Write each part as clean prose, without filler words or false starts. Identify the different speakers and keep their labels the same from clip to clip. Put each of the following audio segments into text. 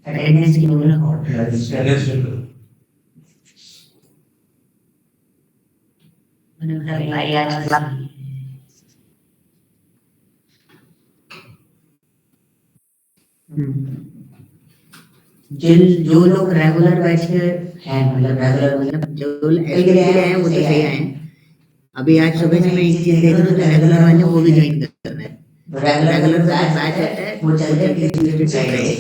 Speaker 1: Attendance की बोल रहा हूँ। मैंने भाई आज क्लास जो लोग रेगुलर बैच के हैं, मतलब रेगुलर मतलब जो एल के लिए आए हैं वो तो सही आए हैं। अभी आज सुबह से मैं एक चीज देख रहा हूँ, जो रेगुलर वाले वो भी ज्वाइन कर रहे हैं। रेगुलर का जो बैच होता है वो चलता है ट्यूसडे टू फ्राइडे।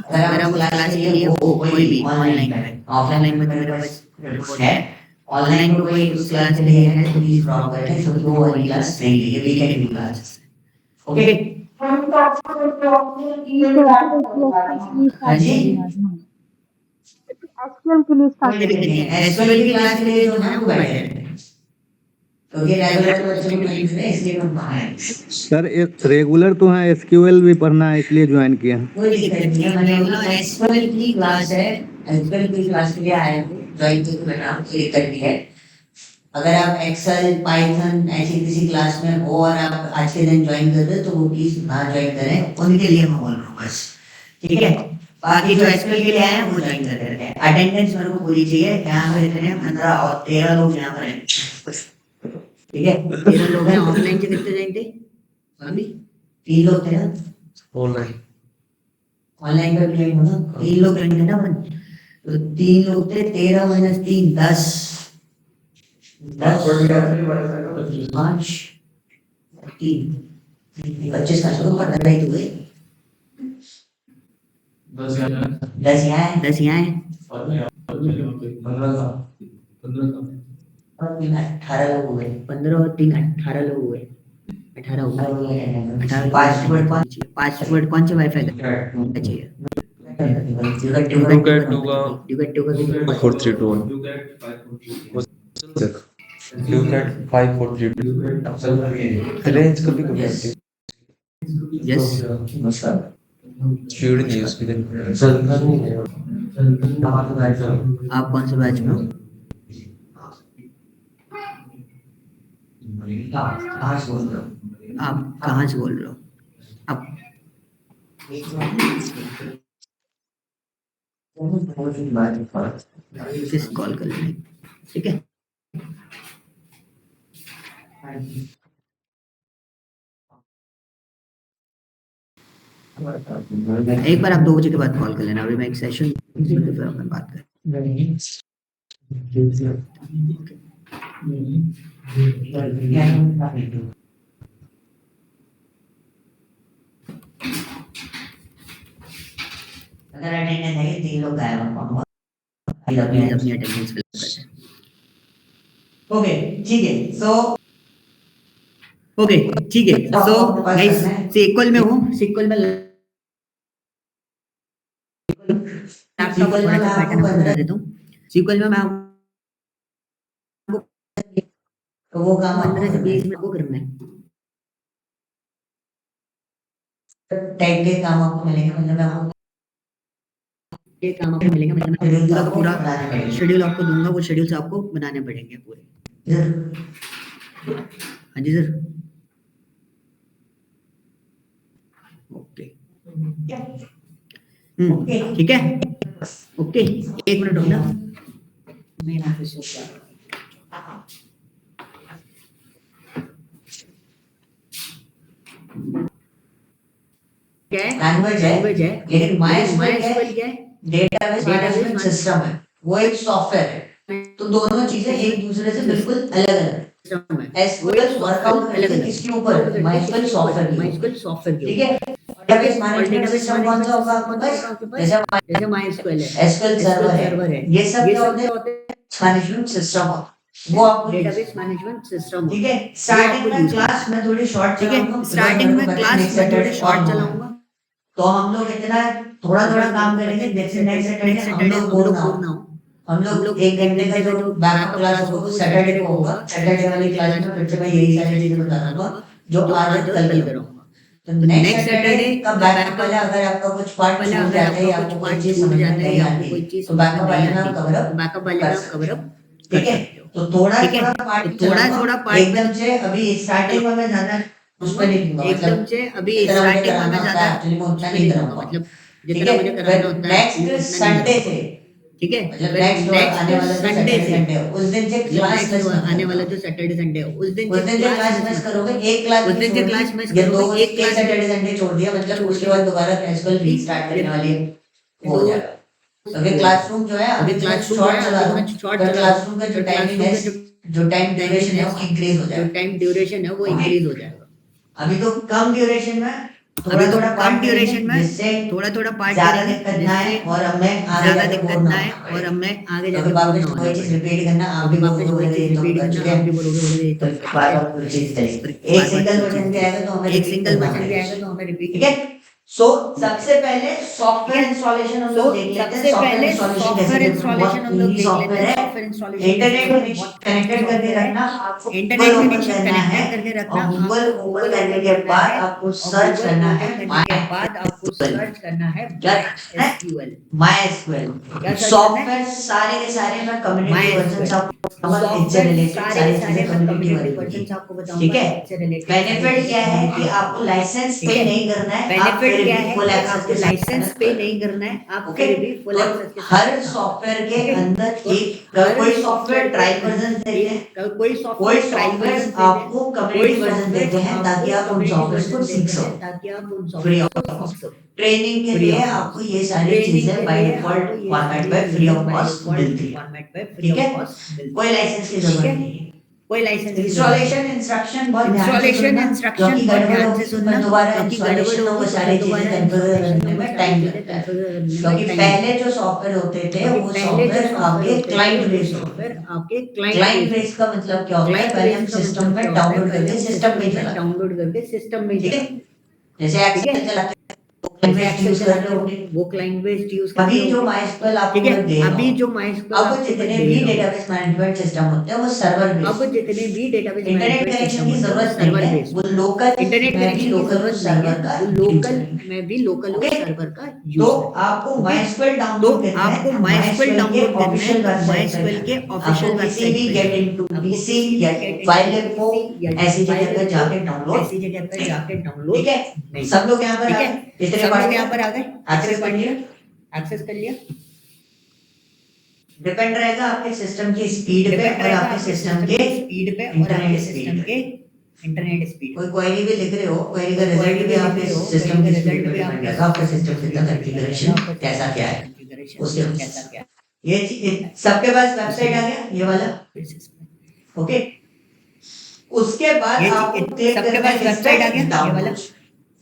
Speaker 1: अगर आप उस क्लास के लिए हो कोई भी ऑनलाइन में, ऑफलाइन में तो मेरा बस रिपोर्ट है, ऑनलाइन में कोई उस क्लास के लिए है तो प्लीज ड्रॉप करें, क्योंकि वो वाली क्लास नहीं है, ये वीकेंड की क्लास है। ओके हाँ जी,
Speaker 2: एसक्यूएल के लिए
Speaker 1: कोई
Speaker 2: स्टार्ट
Speaker 1: दिक्कत नहीं है। एसक्यूएल की क्लास के लिए जो है वो बैठे हैं, क्योंकि रेगुलर तो बच्चों को नहीं मिल रहे, इसलिए हम बाहर हैं।
Speaker 3: सर रेगुलर तो है, एसक्यूएल भी पढ़ना है इसलिए ज्वाइन किया है।
Speaker 1: कोई दिक्कत नहीं है, मतलब एसक्यूएल की क्लास है, एसक्यूएल की क्लास के लिए आए हो ज्वाइन तो करना, कोई दिक्कत नहीं है। अगर आप एक्सेल पाइथन ऐसी किसी क्लास में हो और आप आज के दिन ज्वाइन कर रहे हो तो वो प्लीज ना ज्वाइन करें, उनके लिए मैं बोल रहा हूँ बस, ठीक है। बाकी जो एसक्यूएल के लिए आए हैं वो ज्वाइन कर देते हैं। अटेंडेंस मेरे को पूरी चाहिए, यहाँ पे इतने 15 और 13 लोग यहाँ पर हैं, ठीक है। 13 लोग हैं। ऑफलाइन से कितने जाएंगे अभी? 3 लोग थे ना
Speaker 3: ऑनलाइन
Speaker 1: ऑनलाइन पर ज्वाइन होना, 3 लोग ज्वाइन करना अपन, तो 3 लोग थे, 13 माइनस 3 10 5 3 25 का सौ 15 ही तो हुए। 10 यहाँ है, 10 यहाँ है, 18 लोग हुए, 15 और 3 18 लोग हुए, 18 हो गए, 18 5 मिनट कौन से वाईफाई का चाहिए? ड्यूकेट का
Speaker 4: 432 ड्यूकेट 543 रेंज कभी कभी आती है।
Speaker 1: यस
Speaker 4: स्पीड नहीं है उसकी।
Speaker 1: आप कौन से बैच में हो? आप कहाँ से बोल रहे हो? आप किस कॉल कर रहे हैं? ठीक है, एक बार आप 2 बजे के बाद कॉल कर लेना, अभी मैं एक सेशन फिर अपन बात करें। अगर अटेंडेंस है 3 लोग गायब हैं, प्लीज अपनी अटेंडेंस फिल कर दें। ओके ठीक है, सो ओके ठीक है, सो गाइस सीक्वल में हूँ, सीक्वल में लैपटॉप पर थोड़ा सा पैटर्न आपको बता देता हूँ। सीक्वल में मैं आपको तो वो काम 15 से 20 मिनट को करना है, टाइप के काम आपको मिलेंगे, मतलब आपको ये काम आपको मिलेंगे, मतलब मैं पूरा का पूरा शेड्यूल आपको दूंगा, वो शेड्यूल्स आपको बनाने पड़ेंगे पूरे। हाँ जी सर, ओके ठीक है, ओके 1 मिनट रुकना, मैं यहाँ पे शो कर रहा हूँ। क्या है? लैंग्वेज है, लेकिन MySQL क्या है? डेटाबेस मैनेजमेंट सिस्टम है, वो एक सॉफ्टवेयर है, तो दोनों चीजें एक दूसरे से बिल्कुल अलग अलग है। SQL वर्कआउट करती है किसके ऊपर? MySQL सॉफ्टवेयर के ऊपर,
Speaker 2: सॉफ्टवेयर
Speaker 1: ठीक है। डेटाबेस मैनेजमेंट सिस्टम कौन सा होगा आपके पास? जैसे
Speaker 2: MySQL है,
Speaker 1: SQL सर्वर है, ये सब क्या होते हैं? मैनेजमेंट सिस्टम, वो आपको
Speaker 2: डेटाबेस मैनेजमेंट सिस्टम,
Speaker 1: ठीक है। स्टार्टिंग में क्लास में थोड़ी शॉर्ट चलाऊंगा, स्टार्टिंग में क्लास में थोड़ी शॉर्ट चलाऊंगा, तो हम लोग इतना थोड़ा थोड़ा काम करेंगे, जैसे नेक्स्ट सैटरडे हम लोग बोर ना हो, हम लोग 1 घंटे का जो बैकअप क्लास होगा वो सैटरडे को होगा। सैटरडे वाली क्लास में फिर से मैं यही सारी चीजें बता दूंगा जो आज कल करूंगा। तो नेक्स्ट सैटरडे का बैकअप वाला अगर आपका कुछ पार्ट छूट जाता है या आपको कोई चीज समझ में नहीं आती तो बैकअप वाले में आप कवर अप ठीक है। तो थोड़ा थोड़ा पार्ट एकदम से अभी स्टार्टिंग में मैं ज्यादा उस पर नहीं दूंगा, एकदम से अभी स्टार्टिंग में मैं ज्यादा एक्चुअली मैं उतना नहीं करूंगा, मतलब
Speaker 2: जितना मुझे कराना होता है
Speaker 1: नेक्स्ट
Speaker 2: उतना नहीं
Speaker 1: संडे
Speaker 2: कराता।
Speaker 1: से,
Speaker 2: ठीक है,
Speaker 1: मतलब नेक्स्ट आने वाला जो
Speaker 2: संडे
Speaker 1: सैटरडे
Speaker 2: से,
Speaker 1: संडे उस दिन से क्लास
Speaker 2: नेक्स्ट
Speaker 1: मिस मत
Speaker 2: आने
Speaker 1: करना।
Speaker 2: वाला जो सैटरडे संडे है उस दिन
Speaker 1: उस दिन से क्लास मिस करोगे, एक क्लास
Speaker 2: उस
Speaker 1: भी
Speaker 2: दिन से
Speaker 1: छोड़
Speaker 2: क्लास
Speaker 1: दी,
Speaker 2: मिस
Speaker 1: या
Speaker 2: करोगे,
Speaker 1: एक सैटरडे संडे छोड़ दिया, मतलब उसके बाद दोबारा क्लास रीस्टार्ट करने वाली है, वो हो जाएगा। तो अभी क्लासरूम जो है अभी मैं शॉर्ट चला रहा हूँ, पर क्लासरूम का जो टाइमिंग है, जो टाइम ड्यूरेशन है वो इंक्रीज हो
Speaker 2: जो
Speaker 1: जाएगा।
Speaker 2: टाइम ड्यूरेशन है वो इंक्रीज हो जाएगा।
Speaker 1: अभी तो कम ड्यूरेशन में
Speaker 2: अभी तो
Speaker 1: थोड़ा
Speaker 2: कम
Speaker 1: पार्ट
Speaker 2: ड्यूरेशन में
Speaker 1: जिससे
Speaker 2: थोड़ा पार्ट
Speaker 1: ज्यादा
Speaker 2: करेंगे,
Speaker 1: दिक्कत ना है
Speaker 2: जिससे
Speaker 1: और हमें आगे
Speaker 2: ज्यादा
Speaker 1: जाके
Speaker 2: दिक्कत
Speaker 1: बोर
Speaker 2: ना
Speaker 1: ना
Speaker 2: है
Speaker 1: होना
Speaker 2: और हमें आगे
Speaker 1: तो
Speaker 2: जाके
Speaker 1: वापस
Speaker 2: बोर ना होना
Speaker 1: वही चीज
Speaker 2: पड़े।
Speaker 1: रिपीट करना, आप भी
Speaker 2: वापस वही चीज रिपीट
Speaker 1: कर
Speaker 2: करना,
Speaker 1: चुके
Speaker 2: आप
Speaker 1: हैं,
Speaker 2: भी बोलोगे
Speaker 1: तो बार बार कोई चीज चलेगी। एक सिंगल वर्जन भी आएगा तो हमें
Speaker 2: एक
Speaker 1: repeat
Speaker 2: सिंगल
Speaker 1: करना
Speaker 2: वर्जन भी
Speaker 1: पड़ेगा।
Speaker 2: आएगा तो हमें रिपीट।
Speaker 1: ठीक है, सो सबसे पहले सॉफ्टवेयर इंस्टॉलेशन हम लोग देख लेते हैं।
Speaker 2: सबसे पहले सॉफ्टवेयर इंस्टॉलेशन हम लोग देख लेते
Speaker 1: सॉफ्टवेयर
Speaker 2: हैं।
Speaker 1: है,
Speaker 2: software installation
Speaker 1: internet connection connected करके रखना, आपको
Speaker 2: इंटरनेट
Speaker 1: गूगल ओपन
Speaker 2: कनेक्शन
Speaker 1: करना है
Speaker 2: कनेक्टेड करके रखना,
Speaker 1: और गूगल
Speaker 2: आपको
Speaker 1: ओपन
Speaker 2: गूगल
Speaker 1: करने
Speaker 2: ओपन
Speaker 1: के
Speaker 2: करना
Speaker 1: बाद
Speaker 2: है
Speaker 1: आपको
Speaker 2: और
Speaker 1: सर्च
Speaker 2: गूगल
Speaker 1: करना
Speaker 2: ओपन
Speaker 1: है
Speaker 2: करने के बाद आपको सर्च करना है MySQL।
Speaker 1: MySQL
Speaker 2: क्या सर्च
Speaker 1: सॉफ्टवेयर सारे के सारे मैं कम्युनिटी वर्जन आपको इससे रिलेटेड सारी चीजें कम्युनिटी वाली होगी।
Speaker 2: आपको बताऊंगा
Speaker 1: ठीक है,
Speaker 2: इससे related
Speaker 1: बेनिफिट क्या है कि आपको लाइसेंस पे नहीं करना है, आप
Speaker 2: बेनिफिट
Speaker 1: फिर
Speaker 2: क्या
Speaker 1: भी
Speaker 2: है
Speaker 1: फुल
Speaker 2: कि
Speaker 1: एक्सेस
Speaker 2: आपको
Speaker 1: के साथ
Speaker 2: लाइसेंस पे नहीं करना है, आप
Speaker 1: ओके।
Speaker 2: फिर भी फुल
Speaker 1: तो
Speaker 2: एक्सेस के साथ
Speaker 1: हर सॉफ्टवेयर के अंदर एक कोई सॉफ्टवेयर ट्रायल वर्जन देते हैं,
Speaker 2: कोई
Speaker 1: कोई
Speaker 2: सॉफ्टवेयर ट्रायल
Speaker 1: सॉफ्टवेयर
Speaker 2: वर्जन
Speaker 1: आपको कम्युनिटी वर्जन देते हैं ताकि आप उन सॉफ्टवेयर को सीख सको
Speaker 2: ताकि आप उन
Speaker 1: फ्री
Speaker 2: सॉफ्टवेयर
Speaker 1: ऑफ
Speaker 2: को
Speaker 1: कॉस्ट।
Speaker 2: सीख सको।
Speaker 1: ट्रेनिंग के
Speaker 2: Free
Speaker 1: लिए
Speaker 2: of
Speaker 1: आपको ये सारी चीजें बाय डिफॉल्ट फॉर्मेट पे फ्री ऑफ कॉस्ट मिलती है। ठीक है, कोई लाइसेंस की जरूरत नहीं है।
Speaker 2: कोई लाइसेंस
Speaker 1: इंस्टॉलेशन इंस्ट्रक्शन बहुत ध्यान से सुनना,
Speaker 2: इंस्ट्रक्शन
Speaker 1: क्योंकि
Speaker 2: बहुत
Speaker 1: गड़बड़
Speaker 2: ध्यान
Speaker 1: होगी
Speaker 2: से
Speaker 1: तो
Speaker 2: सुनना,
Speaker 1: फिर दोबारा
Speaker 2: क्योंकि गड़बड़
Speaker 1: इंस्टॉलेशन
Speaker 2: होगी
Speaker 1: वो
Speaker 2: तो
Speaker 1: सारी
Speaker 2: दोबारा
Speaker 1: चीजें कॉन्फ़िगर करने में टाइम लगता है, क्योंकि पहले जो सॉफ्टवेयर होते थे वो सॉफ्टवेयर आपके क्लाइंट बेस्ड होते थे।
Speaker 2: आपके
Speaker 1: क्लाइंट बेस्ड का मतलब क्या होता है, पहले हम सिस्टम पे डाउनलोड करके सिस्टम पे चलाते
Speaker 2: डाउनलोड करके सिस्टम में
Speaker 1: हैं। ठीक है, जैसे एक्सेल चलाते हैं
Speaker 2: जैसे
Speaker 1: यूज कर रहे होंगे।
Speaker 2: वो क्लाइंट बेस्ड यूज
Speaker 1: अभी जो MySQL आपको
Speaker 2: ठीक है,
Speaker 1: मैं दे रहा
Speaker 2: अभी
Speaker 1: हूँ,
Speaker 2: जो MySQL
Speaker 1: अब
Speaker 2: आपको
Speaker 1: जितने
Speaker 2: मैं
Speaker 1: भी
Speaker 2: दे रहा हूँ,
Speaker 1: डेटाबेस मैनेजमेंट सिस्टम होते हैं वो सर्वर
Speaker 2: अब
Speaker 1: बेस्ड,
Speaker 2: जितने भी database
Speaker 1: internet
Speaker 2: management
Speaker 1: connection
Speaker 2: system
Speaker 1: की
Speaker 2: होते हैं
Speaker 1: जरूरत
Speaker 2: सर्वर
Speaker 1: नहीं है,
Speaker 2: बेस्ड,
Speaker 1: वो लोकल
Speaker 2: इंटरनेट
Speaker 1: में भी
Speaker 2: कनेक्शन की
Speaker 1: लोकल
Speaker 2: जरूरत नहीं
Speaker 1: सर्वर
Speaker 2: है,
Speaker 1: का
Speaker 2: वो
Speaker 1: यूज
Speaker 2: लोकल
Speaker 1: करेंगे।
Speaker 2: में भी लोकल
Speaker 1: ओके,
Speaker 2: सर्वर का
Speaker 1: तो
Speaker 2: यूज
Speaker 1: आपको
Speaker 2: ओके?
Speaker 1: MySQL
Speaker 2: तो
Speaker 1: डाउनलोड करना
Speaker 2: आपको
Speaker 1: है
Speaker 2: MySQL
Speaker 1: MySQL के
Speaker 2: डाउनलोड करना
Speaker 1: ऑफिशियल
Speaker 2: है
Speaker 1: वेबसाइट पे
Speaker 2: MySQL के
Speaker 1: जाना।
Speaker 2: ऑफिशियल
Speaker 1: आपको किसी भी
Speaker 2: वेबसाइट पे
Speaker 1: गेट
Speaker 2: जाना।
Speaker 1: इनटू
Speaker 2: आपको
Speaker 1: पीसी
Speaker 2: किसी
Speaker 1: या
Speaker 2: भी get into
Speaker 1: file info
Speaker 2: PC या
Speaker 1: ऐसी
Speaker 2: file
Speaker 1: जगह पे
Speaker 2: info
Speaker 1: जाके डाउनलोड।
Speaker 2: ऐसी जगह पर जाके डाउनलोड।
Speaker 1: ठीक है,
Speaker 2: नहीं,
Speaker 1: सब लोग यहाँ पर
Speaker 2: ठीक
Speaker 1: आ
Speaker 2: है,
Speaker 1: गए, इतने
Speaker 2: सब लोग
Speaker 1: पार्ट
Speaker 2: यहाँ पर आ गए,
Speaker 1: एक्सेस कर लिया।
Speaker 2: एक्सेस कर लिया।
Speaker 1: डिपेंड रहेगा आपके सिस्टम की स्पीड पे
Speaker 2: डिपेंड
Speaker 1: और
Speaker 2: रहेगा
Speaker 1: आपके
Speaker 2: आपके
Speaker 1: सिस्टम के
Speaker 2: स्पीड पे और
Speaker 1: इंटरनेट
Speaker 2: आपके
Speaker 1: स्पीड
Speaker 2: सिस्टम
Speaker 1: पे।
Speaker 2: के इंटरनेट स्पीड।
Speaker 1: कोई क्वेरी भी लिख रहे हो, क्वेरी का
Speaker 2: query
Speaker 1: रिजल्ट भी
Speaker 2: लिख
Speaker 1: आपके
Speaker 2: रहे हो,
Speaker 1: सिस्टम
Speaker 2: query
Speaker 1: की
Speaker 2: का
Speaker 1: स्पीड
Speaker 2: result
Speaker 1: पे
Speaker 2: भी
Speaker 1: डिपेंड
Speaker 2: आपके
Speaker 1: करेगा, आपका सिस्टम
Speaker 2: system
Speaker 1: कितना
Speaker 2: पे
Speaker 1: कॉन्फ़िगरेशन
Speaker 2: depend करेगा,
Speaker 1: कैसा क्या है
Speaker 2: configuration
Speaker 1: उसके
Speaker 2: कैसा
Speaker 1: अनुसार।
Speaker 2: क्या है।
Speaker 1: ये चीज सबके पास वेबसाइट आ गया ये वाला, ओके। उसके बाद
Speaker 2: ये
Speaker 1: आपको
Speaker 2: चीज-
Speaker 1: क्लिक
Speaker 2: सबके
Speaker 1: करना
Speaker 2: पास
Speaker 1: है
Speaker 2: वेबसाइट आ गया ये वाला।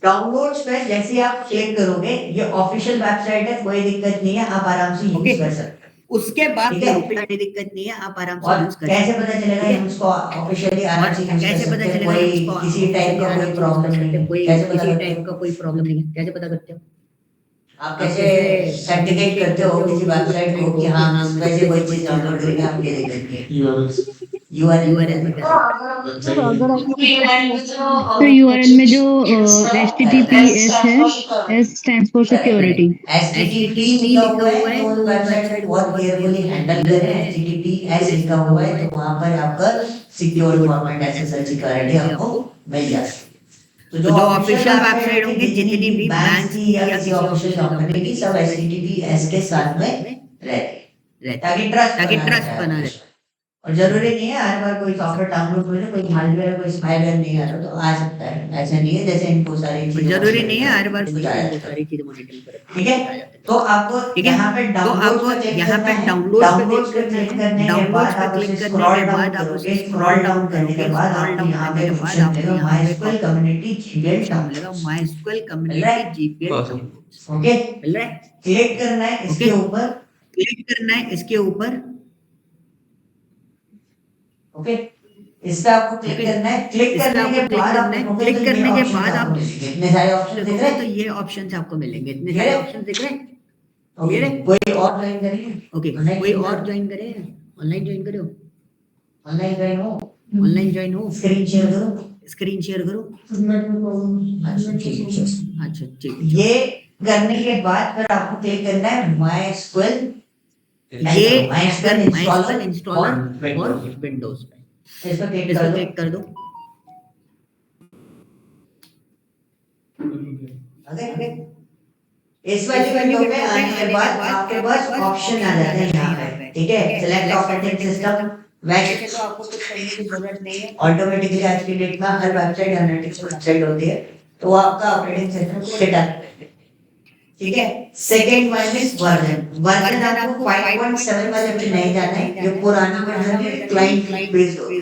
Speaker 1: डाउनलोड्स पे जैसे ही आप क्लिक करोगे ये ऑफिशियल वेबसाइट है, कोई दिक्कत नहीं है, आप आराम से यूज कर सकते हैं।
Speaker 2: उसके बाद
Speaker 1: ठीक है,
Speaker 2: कोई दिक्कत नहीं है, आप आराम से
Speaker 1: और
Speaker 2: यूज कर
Speaker 1: कैसे
Speaker 2: सकते
Speaker 1: पता चलेगा हम उसको ऑफिशियली
Speaker 2: हैं।
Speaker 1: आराम से
Speaker 2: और
Speaker 1: यूज कर
Speaker 2: कैसे पता
Speaker 1: सकते हैं,
Speaker 2: चलेगा
Speaker 1: कोई
Speaker 2: इसको
Speaker 1: किसी टाइप का कोई प्रॉब्लम नहीं है,
Speaker 2: कोई
Speaker 1: कैसे पता
Speaker 2: किसी
Speaker 1: करते
Speaker 2: टाइप
Speaker 1: हो?
Speaker 2: का कोई प्रॉब्लम नहीं है, कैसे पता करते हो?
Speaker 1: आप कैसे सर्टिफिकेट करते हो किसी वेबसाइट को कि हाँ हम वैसे कोई चीज डाउनलोड करेंगे आप ये देखेंगे URL में
Speaker 2: URL
Speaker 5: सर अगर तो यूआरएल में जो HTTPS है, S stands for security।
Speaker 1: HTTP लिखा हुआ है तो वेबसाइट को बहुत केयरफुली हैंडल करें। HTTPS लिखा हुआ है तो वहां पर आपका सिक्योर फॉर्मेट SSL सिक्योरिटी आपको मिल जाएगी। तो जो ऑफिशियल वेबसाइट होंगी जितनी भी बैंक की या किसी ऑफिशियल कंपनी की सब HTTPS के साथ में रहती है ताकि ट्रस्ट बना रहे। और जरूरी नहीं है हर बार कोई सॉफ्टवेयर डाउनलोड हो जाए, कोई हार्डवेयर कोई स्पाईवेयर नहीं आ रहा तो आ सकता है, ऐसा नहीं है जैसे इनको सारी चीजें
Speaker 2: जरूरी नहीं है हर बार
Speaker 1: इसको
Speaker 2: कोई
Speaker 1: जाया
Speaker 2: वो
Speaker 1: जाता है।
Speaker 2: सारी चीजें मॉनिटरिंग करे।
Speaker 1: ठीक है, तो आपको
Speaker 2: ठीक है,
Speaker 1: यहाँ पे
Speaker 2: तो
Speaker 1: डाउनलोड
Speaker 2: आपको
Speaker 1: पे क्लिक
Speaker 2: यहाँ पे
Speaker 1: करना है।
Speaker 2: डाउनलोड
Speaker 1: डाउनलोड पे क्लिक करने के
Speaker 2: डाउनलोड
Speaker 1: बाद
Speaker 2: पे
Speaker 1: आप
Speaker 2: क्लिक
Speaker 1: उसे
Speaker 2: करने
Speaker 1: स्क्रॉल
Speaker 2: के
Speaker 1: डाउन
Speaker 2: बाद आप
Speaker 1: करोगे,
Speaker 2: उसे
Speaker 1: स्क्रॉल डाउन करने के बाद
Speaker 2: स्क्रॉल
Speaker 1: आपको
Speaker 2: डाउन
Speaker 1: यहाँ
Speaker 2: करने
Speaker 1: पे
Speaker 2: के बाद
Speaker 1: ऑप्शन
Speaker 2: आपको
Speaker 1: मिलेगा
Speaker 2: यहाँ पे
Speaker 1: MySQL कम्युनिटी GPL
Speaker 2: मिलेगा MySQL
Speaker 1: Alright?
Speaker 2: Community GPL।
Speaker 1: Okay,
Speaker 2: मिल रहा है?
Speaker 1: क्लिक करना है इसके
Speaker 2: Okay.
Speaker 1: ऊपर।
Speaker 2: क्लिक करना है इसके ऊपर।
Speaker 1: ओके, इस पे आपको क्लिक करना है। क्लिक
Speaker 2: इस पे
Speaker 1: करने
Speaker 2: आपको
Speaker 1: के
Speaker 2: क्लिक
Speaker 1: बाद आप
Speaker 2: करना है।
Speaker 1: देखोगे
Speaker 2: क्लिक
Speaker 1: तो
Speaker 2: करने
Speaker 1: ये
Speaker 2: के
Speaker 1: ऑप्शंस
Speaker 2: बाद
Speaker 1: आपको
Speaker 2: आप
Speaker 1: मिलेंगे, इतने सारे ऑप्शंस दिख रहे
Speaker 2: देखोगे तो
Speaker 1: हैं।
Speaker 2: ये ऑप्शंस आपको मिलेंगे, इतने
Speaker 1: ये
Speaker 2: सारे
Speaker 1: रहे?
Speaker 2: ऑप्शंस दिख रहे हैं।
Speaker 1: ओके,
Speaker 2: ये रहे?
Speaker 1: कोई और ज्वाइन करेंगे?
Speaker 2: ओके,
Speaker 1: Online
Speaker 2: कोई
Speaker 1: join
Speaker 2: और
Speaker 1: करो।
Speaker 2: ज्वाइन करे, ऑनलाइन ज्वाइन करो,
Speaker 1: ऑनलाइन ज्वाइन हो,
Speaker 2: ऑनलाइन ज्वाइन हो,
Speaker 1: स्क्रीन शेयर करो।
Speaker 2: स्क्रीन शेयर करो।
Speaker 1: अच्छा ठीक है,
Speaker 2: अच्छा ठीक
Speaker 1: ये करने के बाद फिर आपको क्लिक करना है MySQL
Speaker 2: ये
Speaker 1: MySQL
Speaker 2: MySQL
Speaker 1: इंस्टॉलर
Speaker 2: इंस्टॉलर और विंडोज पे
Speaker 1: इस पर क्लिक
Speaker 2: इस
Speaker 1: कर
Speaker 2: पर
Speaker 1: दो।
Speaker 2: क्लिक कर दो।
Speaker 1: ओके, इस वाली विंडो पे आने के बाद आपके पास ऑप्शन आ जाते हैं यहाँ पे, ठीक है, सिलेक्ट ऑपरेटिंग सिस्टम,
Speaker 2: वैसे तो आपको कुछ करने की जरूरत नहीं है।
Speaker 1: ऑटोमेटिकली आज की डेट में हर वेबसाइट एनालिटिक्स वेबसाइट होती है, तो वो आपका ऑपरेटिंग सिस्टम सेट आता है, ठीक है। सेकंड वन इज वर्जन आपको 5.7 वाले पे नहीं जाना है, ये पुराना वर्जन है, क्लाइंट बेस्ड होता है,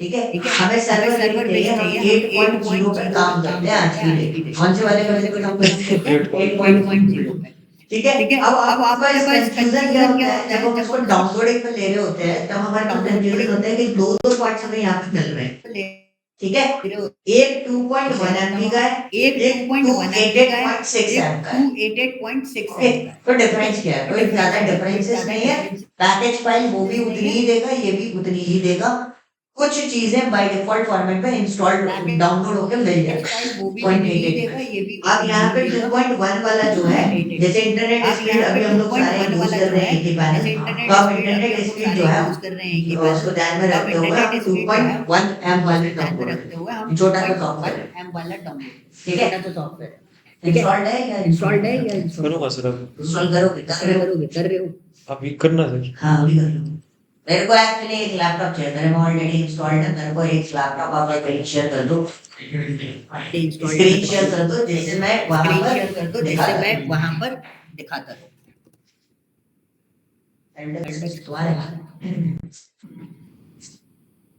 Speaker 1: ठीक है। हमें सर्वर चाहिए, हम 8.0 पे काम करते हैं आज की डेट। कौन से वाले वर्जन पे काम करते हैं? 8.0 पे, ठीक है। अब आपका इस कंफ्यूजन क्या होता है, जब हम इसको डाउनलोडिंग पे ले रहे होते हैं तब हमारा कंफ्यूजन होता है कि दो पार्ट्स हमें यहाँ पे मिल रहे हैं, ठीक है। एक 2.1 MB का है, एक 288.6 MB का है,
Speaker 2: 288.6
Speaker 1: ओके। तो डिफरेंस क्या है? कोई ज्यादा डिफरेंसेस नहीं है, पैकेज फाइल वो भी उतनी ही देगा, ये भी उतनी ही देगा। कुछ चीजें बाय डिफॉल्ट फॉर्मेट में इंस्टॉल डाउनलोड होकर मिल जाएगी। अब यहाँ पे 2.1 वाला जो है, जैसे इंटरनेट स्पीड अभी हम लोग सारे यूज कर रहे हैं एक पैनल, तो अब इंटरनेट स्पीड जो है उसको ध्यान में रखते हुए आप 2.1 M वाले डाउनलोड, छोटा सा सॉफ्टवेयर, ठीक है। इंस्टॉल्ड है या
Speaker 4: करूँगा सर अब।
Speaker 1: इंस्टॉल करोगे?
Speaker 2: कर रहे हो।
Speaker 4: अभी करना सर।
Speaker 1: हाँ अभी कर लो। मेरे को एक्चुअली एक लैपटॉप चाहिए, मेरे में ऑलरेडी इंस्टॉल्ड है, मेरे को एक लैपटॉप आप स्क्रीन शेयर कर दो, स्क्रीन शेयर कर दो जिससे मैं वहां पर
Speaker 2: दिखाता हूँ।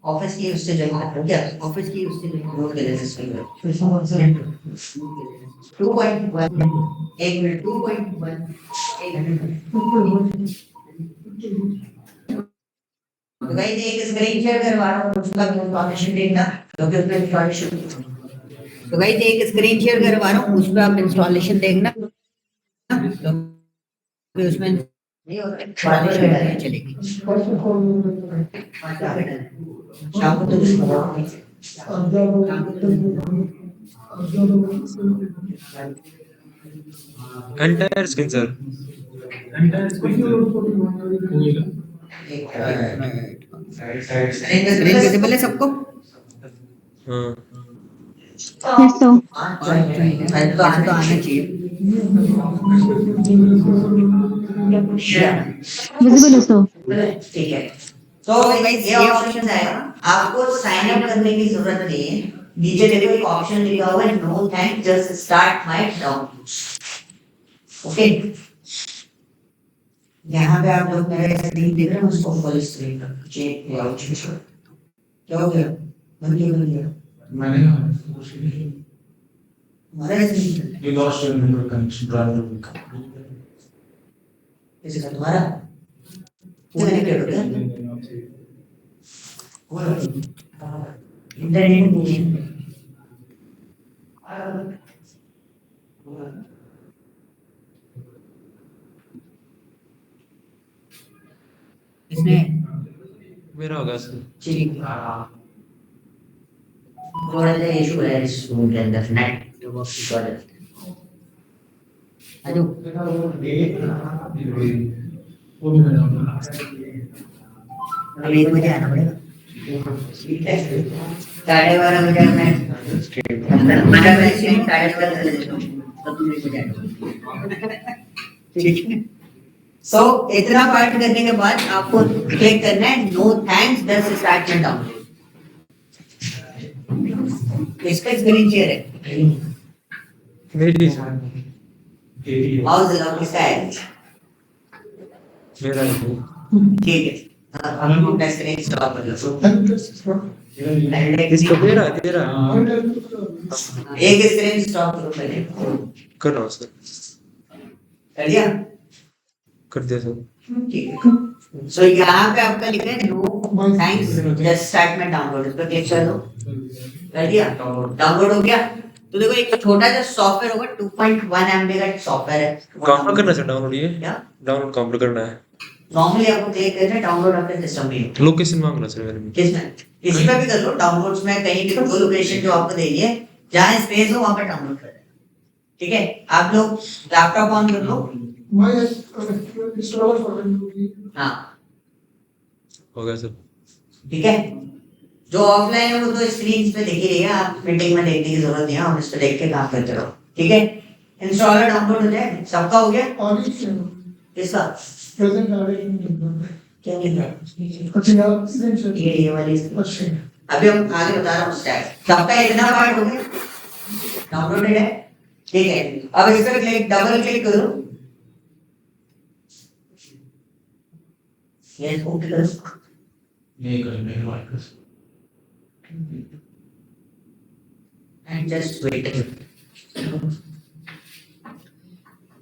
Speaker 1: ऑफिस की उससे जॉइन कर क्या?
Speaker 2: ऑफिस की उससे
Speaker 1: नोट ले लेते हैं। 2.1 एक मिनट 2.1 तो भाई एक स्क्रीन शेयर करवा रहा हूँ, उसका इंफॉर्मेशन देखना, क्योंकि उसमें इंस्टॉलेशन,
Speaker 2: तो गाइस एक स्क्रीन शेयर करवा रहा हूँ, उस पे आप इंस्टॉलेशन देखना, तो उसमें
Speaker 1: नहीं होता है
Speaker 2: चलेगी।
Speaker 1: शाम को तो
Speaker 4: entire screen sir.
Speaker 2: Screen visible है सबको?
Speaker 4: हाँ
Speaker 5: Yes, sir.
Speaker 2: तो आना चाहिए।
Speaker 5: Visible is so.
Speaker 1: ठीक है। तो गाइस ये ऑप्शन है, आपको साइन अप करने की जरूरत नहीं है। नीचे देखो एक ऑप्शन लिखा हुआ है, no thanks just start my download, okay. यहाँ पे आप लोग मेरा स्क्रीन देख रहे हैं, उसको फुल स्क्रीन कर चेक क्या हो गया? बंद गया
Speaker 6: मैंने
Speaker 1: हमारा screen
Speaker 6: you lost your network connection driver
Speaker 1: इसका तुम्हारा वो कनेक्टेड हो गया इंटरनेट नहीं
Speaker 2: इसने
Speaker 4: मेरा होगा सर।
Speaker 1: ठीक थोड़ा सा इशू है इस रूम के अंदर नेट अभी 1 बजे आना पड़ेगा, 12:30 बजे मैं 15 मिनट से 12:30 बजे तब तुम 1 बजे आना, ठीक है। सो इतना पार्ट करने के बाद आपको क्लिक करना है no thanks just start my download. इसका स्क्रीन शेयर है,
Speaker 4: मेरी
Speaker 1: माउस लगाओ, किसका है?
Speaker 4: मेरा नहीं।
Speaker 1: ठीक है, हम अपना स्क्रीन स्टॉप कर लो,
Speaker 4: इसको तेरा तेरा
Speaker 1: एक स्क्रीन स्टॉप करो पहले,
Speaker 4: कर रहा हूँ सर।
Speaker 1: कर दिया?
Speaker 4: कर दिया सर।
Speaker 1: ठीक है। सो यहाँ पे आपका लिखा है no thanks just start my download, इस पर क्लिक कर दो, कर दिया? डाउनलोड हो गया। तो देखो एक छोटा सा सॉफ्टवेयर होगा, 2.1 MB का सॉफ्टवेयर है।
Speaker 4: कहाँ पर करना सर डाउनलोड? ये
Speaker 1: क्या
Speaker 4: डाउनलोड कहाँ पर करना है?
Speaker 1: नॉर्मली आपको क्लिक करना है डाउनलोड अपने सिस्टम में,
Speaker 4: लोकेशन मांग रहा सर मेरे में।
Speaker 1: किसमें किसी पे भी कर लो, डाउनलोड्स में कहीं भी वो लोकेशन जो आपको देनी है, जहाँ स्पेस हो वहाँ पर डाउनलोड कर देना, ठीक है। आप लोग लैपटॉप ऑन कर लो, हाँ
Speaker 4: हो गया सर।
Speaker 1: ठीक है। जो ऑफलाइन है वो तो स्क्रीन पे दिख ही रही है, आप मीटिंग में देखने की जरूरत नहीं है, हम इस पे देख के काम करते रहो, ठीक है। इंस्टॉलर डाउनलोड हो जाए, सबका हो गया?
Speaker 6: और इससे
Speaker 1: किसका?
Speaker 6: प्रेजेंट डायरेक्ट
Speaker 1: क्या लिख रहा है?
Speaker 6: अच्छा यार एक्सीडेंशियल
Speaker 1: ये वाली।
Speaker 6: अच्छा
Speaker 1: अभी हम आगे बता रहा हूँ स्टैक। सबका इतना पार्ट हो गया, डाउनलोडेड है, ठीक है। अब इस पर क्लिक, डबल क्लिक करो, ये ओके करो,
Speaker 6: नहीं करेंगे वापस
Speaker 1: एंड जस्ट वेट।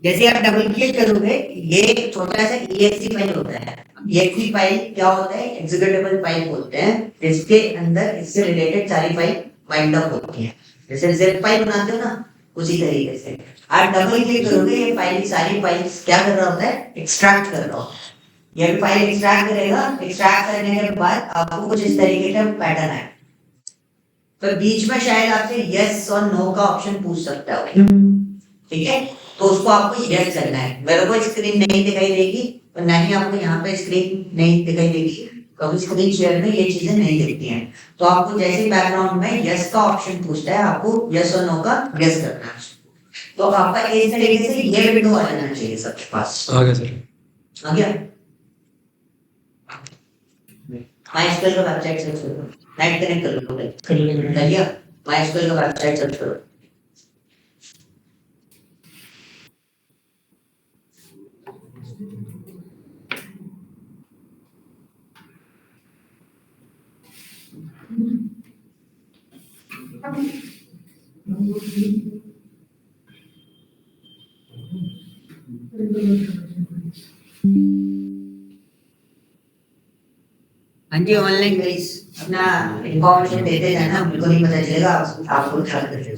Speaker 1: जैसे आप डबल क्लिक करोगे, ये छोटा सा exe फाइल होता है। exe फाइल क्या होता है? एग्जीक्यूटेबल फाइल बोलते हैं, जिसके अंदर इससे रिलेटेड सारी फाइल बाइंड अप होती है। जैसे zip फाइल बनाते हो ना, उसी तरीके से आप डबल क्लिक करोगे, ये फाइल सारी फाइल्स क्या कर रहा होता है? एक्सट्रैक्ट कर रहा होता है। ये भी फाइल एक्सट्रैक्ट करेगा, एक्सट्रैक्ट करने के बाद आपको कुछ इस तरीके का पैटर्न है। तो बीच में शायद आपसे यस और नो का ऑप्शन पूछ सकता है, ठीक है? तो उसको आपको यस करना है। मेरे को स्क्रीन नहीं दिखाई देगी और ना ही आपको यहाँ पे स्क्रीन नहीं दिखाई देगी, क्योंकि स्क्रीन शेयर में ये चीजें नहीं दिखती हैं। तो आपको जैसे बैकग्राउंड में यस का ऑप्शन पूछता है, आपको यस और नो का यस करना है। तो आपका इस तरीके से ये विंडो आ जाना चाहिए सबके पास।
Speaker 4: आ गया सर।
Speaker 1: आ गया? MySQL का वेबसाइट सर्च करो, नेट कनेक्ट कर लो, कर लिया? MySQL का वेबसाइट सर्च करो। हाँ जी, ऑनलाइन गाइस अपना इंफॉर्मेशन देते जाना, बिल्कुल नहीं पता चलेगा, आपको ख्याल रखिए।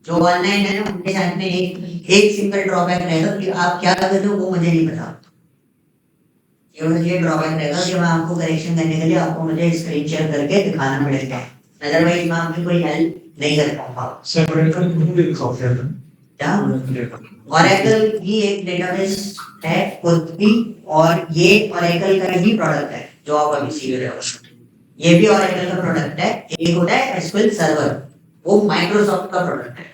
Speaker 1: जो ऑनलाइन है ना, उनके साथ में एक सिंगल ड्रॉबैक रहेगा कि आप क्या कर रहे हो वो मुझे नहीं पता। ये ड्रॉबैक रहेगा कि मैं आपको करेक्शन करने के लिए आपको मुझे स्क्रीन शेयर करके दिखाना पड़ेगा, अदरवाइज मैं आपकी कोई हेल्प नहीं कर पाऊंगा।
Speaker 6: सेपरेट कर दूंगा सॉफ्टवेयर
Speaker 1: क्या? Oracle भी एक डेटाबेस है खुद भी, और ये Oracle का ही प्रोडक्ट है जो आप अभी सीख रहे हो। ये भी Oracle का प्रोडक्ट है। एक होता है SQL सर्वर, वो माइक्रोसॉफ्ट का प्रोडक्ट है,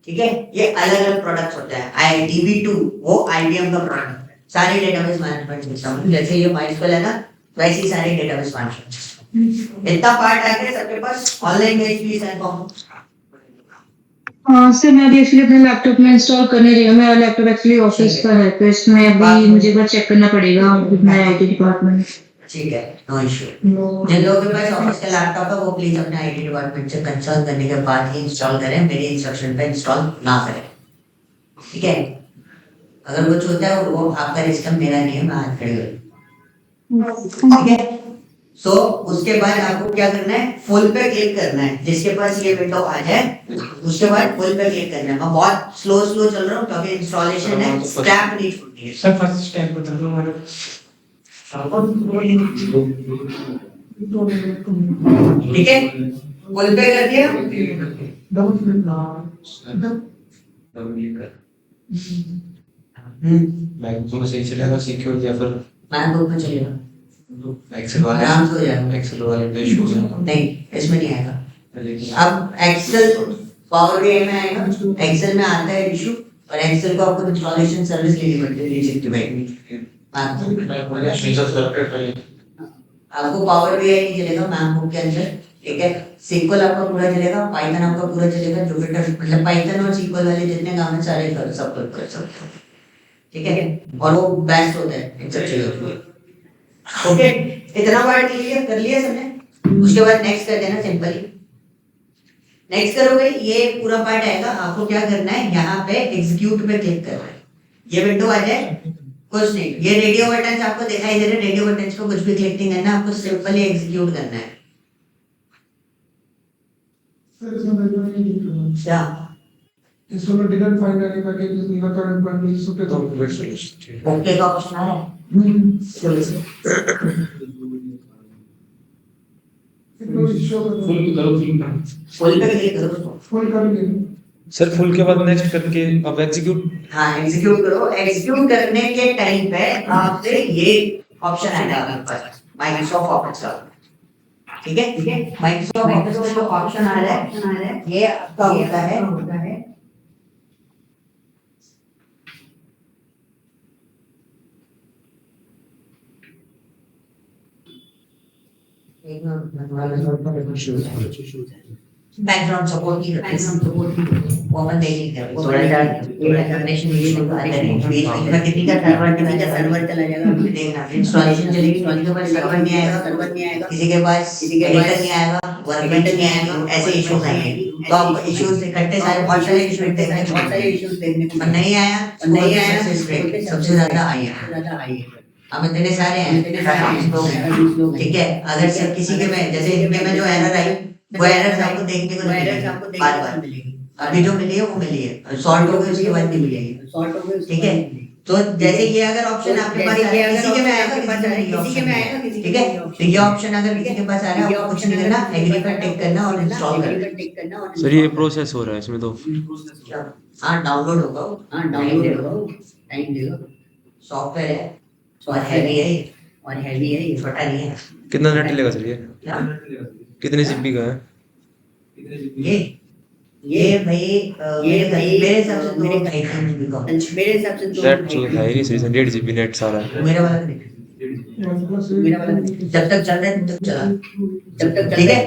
Speaker 1: ठीक है? ये अलग अलग प्रोडक्ट्स होते हैं। DB2 वो IBM का प्रोडक्ट है। सारे डेटाबेस मैनेजमेंट सिस्टम, जैसे ये MySQL है ना, वैसे ही सारे डेटाबेस मैनेजमेंट सिस्टम। इतना पार्ट आ गया सबके पास। Online base please inform.
Speaker 5: हाँ सर, मैं अभी एक्चुअली अपने लैपटॉप में इंस्टॉल करने रही हूँ। मेरा लैपटॉप एक्चुअली ऑफिस का है, तो इसमें अभी मुझे बस चेक करना पड़ेगा कितना है IT डिपार्टमेंट।
Speaker 1: ठीक है, नो इशू। जिन लोगों के पास ऑफिस का लैपटॉप है वो प्लीज अपने IT डिपार्टमेंट से कंसल्ट करने के बाद ही इंस्टॉल करें, मेरे इंस्ट्रक्शन पे इंस्टॉल ना करें, ठीक है? अगर कुछ होता है वो आपका रिस्क है, मेरा नहीं है, मैं हाथ खड़े करूँ, ठीक है? सो उसके बाद आपको क्या करना है? फुल पे क्लिक करना है। जिसके पास ये विंडो आ जाए उसके बाद फुल पे क्लिक करना है। मैं बहुत स्लो चल रहा हूँ क्योंकि इंस्टॉलेशन है, स्क्रैप नहीं छूटती है।
Speaker 6: सर फर्स्ट स्टेप बता दो हमारे
Speaker 1: ठीक है, फुल पे कर दिया।
Speaker 6: डबल क्लिक ना
Speaker 4: मैकबुक में सही चलेगा सिक्योर या फिर
Speaker 1: मैकबुक में चलेगा,
Speaker 4: एक्सेल वाले
Speaker 1: आराम से हो जाएगा।
Speaker 4: एक्सेल वाले पे इशू है
Speaker 1: नहीं, इसमें नहीं आएगा।
Speaker 4: लेकिन
Speaker 1: अब एक्सेल पावर बीआई में आएगा, एक्सेल में आता है इशू, और एक्सेल को आपको इंस्टॉलेशन सर्विस लेनी पड़ती है 365। आपको पावर बीआई नहीं चलेगा मैकबुक के अंदर, ठीक है? SQL आपका पूरा चलेगा, पाइथन आपका पूरा चलेगा, जुपिटर मतलब पाइथन और SQL वाले जितने काम है सारे कर सब कर सकते हो, ठीक है? और वो बेस्ट होता है इन सब चीजों के लिए। ओके, इतना पार्ट क्लियर कर लिया सबने? उसके बाद नेक्स्ट कर देना सिंपली। नेक्स्ट करोगे ये पूरा पार्ट आएगा, आपको क्या करना है? यहाँ पे एग्जीक्यूट पे क्लिक करना है। ये विंडो आ जाए, कुछ नहीं, ये रेडियो बटन आपको दिखाई दे रहे हैं, रेडियो बटन को कुछ भी क्लिक नहीं करना, आपको सिंपली एग्जीक्यूट करना है।
Speaker 6: सर इसमें मैं नहीं लिखूंगा
Speaker 1: क्या?
Speaker 6: इसमें didn't find any packages in the current bundle सो पे तो
Speaker 1: ओके का ऑप्शन आ रहा है, चलो इसे फुल पे क्लिक करो उसको।
Speaker 6: फुल कर लेंगे
Speaker 4: सर फुल के बाद नेक्स्ट करके अब एग्जीक्यूट
Speaker 1: हाँ, एग्जीक्यूट करो। एग्जीक्यूट करने के टाइम पे आपसे ये ऑप्शन आएगा आपके पास, माइक्रोसॉफ्ट ऑफिस का, ठीक है? माइक्रोसॉफ्ट ऑफिस का जो ऑप्शन आ रहा है, ये आपका होता है बैकग्राउंड सपोर्ट की वो अपन देख लेंगे थोड़ा सा कनेक्शन इशू आता है बीच में कितनी का सर्वर चला जाएगा देखना इंस्टॉलेशन चलेगी किसी के पास सर्वर नहीं आएगा किसी के पास एडिटर नहीं आएगा वर्कबेंच नहीं आएगा ऐसे इश्यूज आएंगे तो आप इश्यूज इकट्ठे सारे बहुत सारे इश्यूज देखने को नहीं आया सबसे ज्यादा आई है अब इतने सारे हैं ठीक है अगर सब किसी के में जैसे इनके में जो एरर आई वो एरर्स आपको देखने को बार-बार मिलेगी अभी जो मिली है वो मिली है सॉल्व हो गई उसके बाद भी मिलेगी ठीक है तो जैसे ये अगर ऑप्शन आपके पास है किसी के में आएगा ठीक है तो ये ऑप्शन अगर किसी के पास आ रहा है आपको कुछ नहीं करना एग्री पर टिक करना और इंस्टॉल करना
Speaker 7: सर ये प्रोसेस हो रहा है इसमें तो
Speaker 1: हाँ डाउनलोड होगा
Speaker 2: टाइम देगा
Speaker 1: सॉफ्टवेयर है और हैवी है ये छोटा नहीं है
Speaker 7: कितना नेट लेगा सर ये
Speaker 1: क्या?
Speaker 7: कितने जीबी का है
Speaker 1: ये भाई मेरे हिसाब से मेरे हिसाब से
Speaker 7: नेट तो है ही सही 1.5 जीबी नेट सारा है
Speaker 1: मेरा वाला नहीं जब तक चल रहा है तब तक चला ठीक है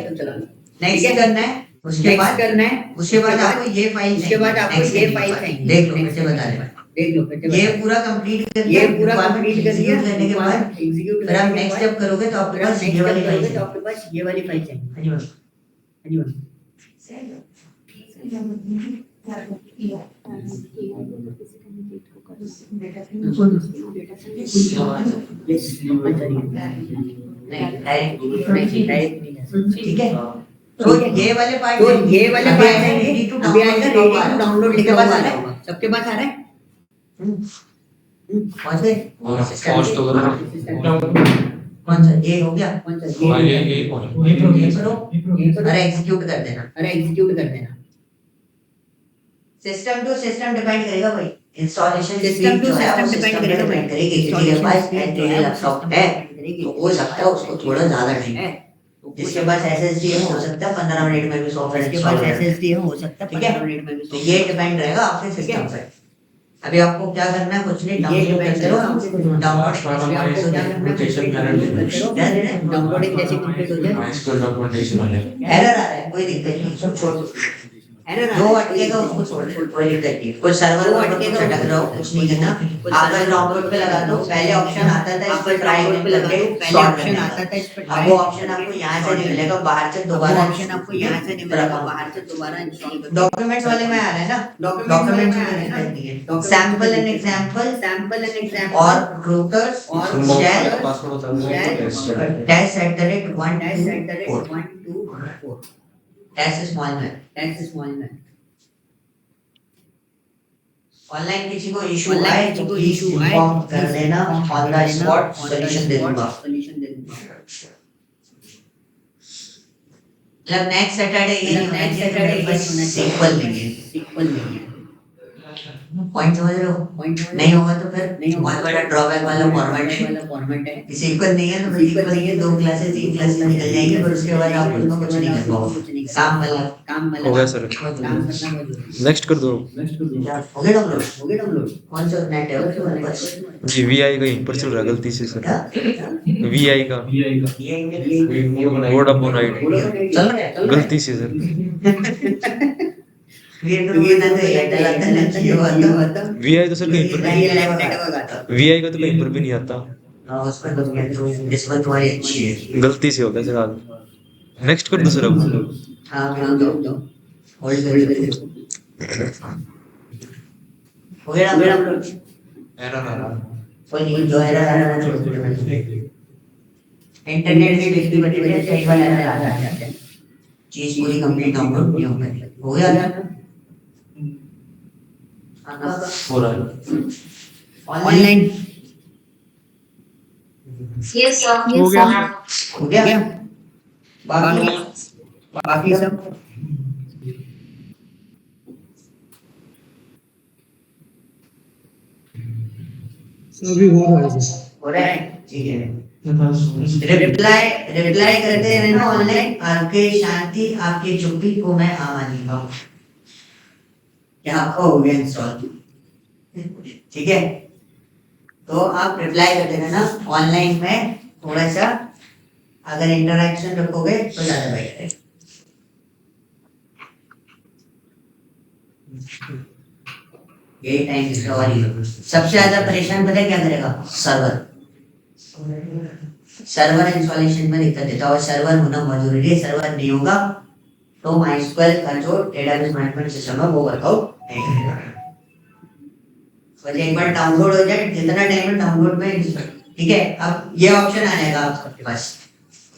Speaker 1: नेक्स्ट करना है उसके बाद आपको ये फाइल देख लो कैसे बता रहे हैं ये पूरा कंप्लीट कर दिया करने के बाद फिर आप नेक्स्ट स्टेप करोगे तो आपके पास ये वाली फाइल चाहिए ठीक है तो ये वाले पार्ट अभी आएगा डाउनलोड लिखा हुआ है सबके पास आ रहा है पहुंच गए
Speaker 4: पहुंच तो करो
Speaker 1: कौन सा ये हो गया
Speaker 4: ये
Speaker 1: करो अरे एग्जीक्यूट कर देना सिस्टम टू सिस्टम डिपेंड करेगा भाई installation system to system depend करेगी किसी के पास एंड्रॉइड लैपटॉप है तो हो सकता है उसको थोड़ा ज्यादा टाइम है जिसके पास एसएसडी है हो सकता है 15 मिनट में भी सॉफ्टवेयर इंस्टॉल एसएसडी है हो सकता है 15 मिनट में भी तो ये डिपेंड रहेगा आपके सिस्टम पे अभी आपको क्या करना है कुछ नहीं डाउनलोड करते रहो डाउनलोडिंग जैसे कंप्लीट हो जाए
Speaker 4: डॉक्यूमेंटेशन वाले
Speaker 1: एरर आ रहा है कोई दिक्कत नहीं सब छोड़ जो अटकेगा उसको छोड़ दो कोई दिक्कत नहीं कोई सर्वर अटकेगा अटक रहा हो कुछ नहीं करना आप डाउनलोड पे लगा दो पहले ऑप्शन आता था इस पर ट्राई पे लगा दो पहले ऑप्शन आता था इस पर अब वो ऑप्शन आपको यहां से नहीं मिलेगा बाहर से दोबारा ऑप्शन आपको यहां से नहीं मिलेगा बाहर से दोबारा इंस्टॉल करो डॉक्यूमेंट्स वाले में आ रहा है ना डॉक्यूमेंट्स में आ रहा है सैंपल एंड एग्जांपल और रूटर्स और shell test @124 test small man online किसी को इशू आए तो इन्फॉर्म कर देना ऑन द स्पॉट सॉल्यूशन दे दूंगा मतलब नेक्स्ट सैटरडे ये नहीं होना चाहिए बस सिंपल नहीं है पॉइंट समझ रहे हो नहीं होगा तो फिर बहुत बड़ा ड्रॉबैक वाला फॉर्मेट है किसी को नहीं है तो फिर इक्वल नहीं है 2 क्लासेस 3 क्लासेस निकल जाएंगी पर उसके बाद आप उसमें कुछ नहीं कर पाओगे काम वाला
Speaker 7: हो गया सर नेक्स्ट कर दो
Speaker 1: हो गया डाउनलोड कौन सा नेट है उसके पास
Speaker 7: जी वीआई का यहीं पर चल रहा है गलती से सर वीआई का वोडाफोन आईडी
Speaker 1: चल रहा है
Speaker 7: गलती से सर वीआई तो सर कहीं पर वीआई का तो कहीं पर भी नहीं आता
Speaker 1: इस पर तुम्हारी अच्छी है
Speaker 7: गलती से हो गया सर आज नेक्स्ट कर दो सर अब
Speaker 1: हाँ दो होल्ड कर हो गया
Speaker 4: एरर आ रहा
Speaker 1: कोई नहीं जो एरर आ रहा है इंटरनेट से बिजली बटी है कई बार एरर आ जाता है चीज पूरी कंप्लीट डाउनलोड नहीं हो पाती हो गया ना
Speaker 4: हो रहा है
Speaker 1: ऑनलाइन
Speaker 8: यस सर
Speaker 1: हो गया बाकी सब हो रहा है ठीक है रिप्लाई करते रहना ऑनलाइन आपके शांति आपकी चुप्पी को मैं आवानीगा क्या आपका हो गया इंस्टॉल ठीक है तो आप रिप्लाई करते रहना ऑनलाइन में थोड़ा सा अगर इंटरैक्शन रखोगे तो ज्यादा बेटर है। ये टाइम रिकवरी सबसे ज्यादा परेशान पता है क्या करेगा? सर्वर इंस्टॉलेशन में दिक्कत देता है और सर्वर होना बहुत जरूरी है। सर्वर नहीं होगा तो MySQL का जो डेटाबेस मैनेजमेंट सिस्टम है वो वर्कआउट नहीं करेगा। एक बार डाउनलोड हो जाए, जितना टाइम डाउनलोड में, ठीक है। अब ये ऑप्शन आएगा आपके पास।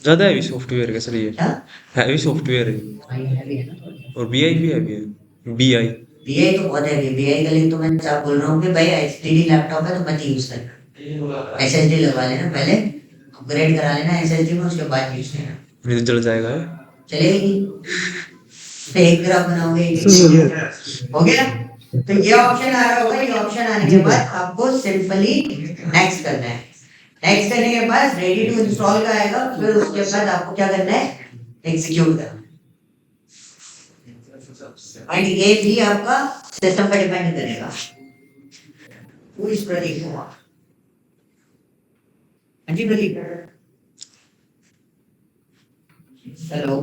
Speaker 7: ज्यादा हैवी सॉफ्टवेयर का सर ये
Speaker 1: क्या
Speaker 7: हैवी सॉफ्टवेयर है
Speaker 2: हैवी है ना थोड़ा।
Speaker 7: और बीआई भी हैवी है। बीआई
Speaker 1: बीआई तो बहुत है। बीआई के लिए तो मैं क्या बोल रहा हूँ कि भाई एचडीडी लैपटॉप है तो मत यूज करना, एसएसडी लगवा लेना, पहले अपग्रेड करा लेना एसएसडी में, उसके बाद यूज करना।
Speaker 7: नहीं तो जल जाएगा ये।
Speaker 1: चलेगी तो एक ग्राफ बनाओगे हो गया। तो ये ऑप्शन आ रहा होगा। ये ऑप्शन आने के बाद आपको सिंपली नेक्स्ट करना है। नेक्स्ट करने के बाद रेडी टू इंस्टॉल का आएगा। फिर उसके बाद आपको क्या करना है? एग्जीक्यूट करना। और ये भी आपका सिस्टम पर डिपेंड करेगा। वो इस प्रतीक हुआ। हाँ जी प्रतीक। हेलो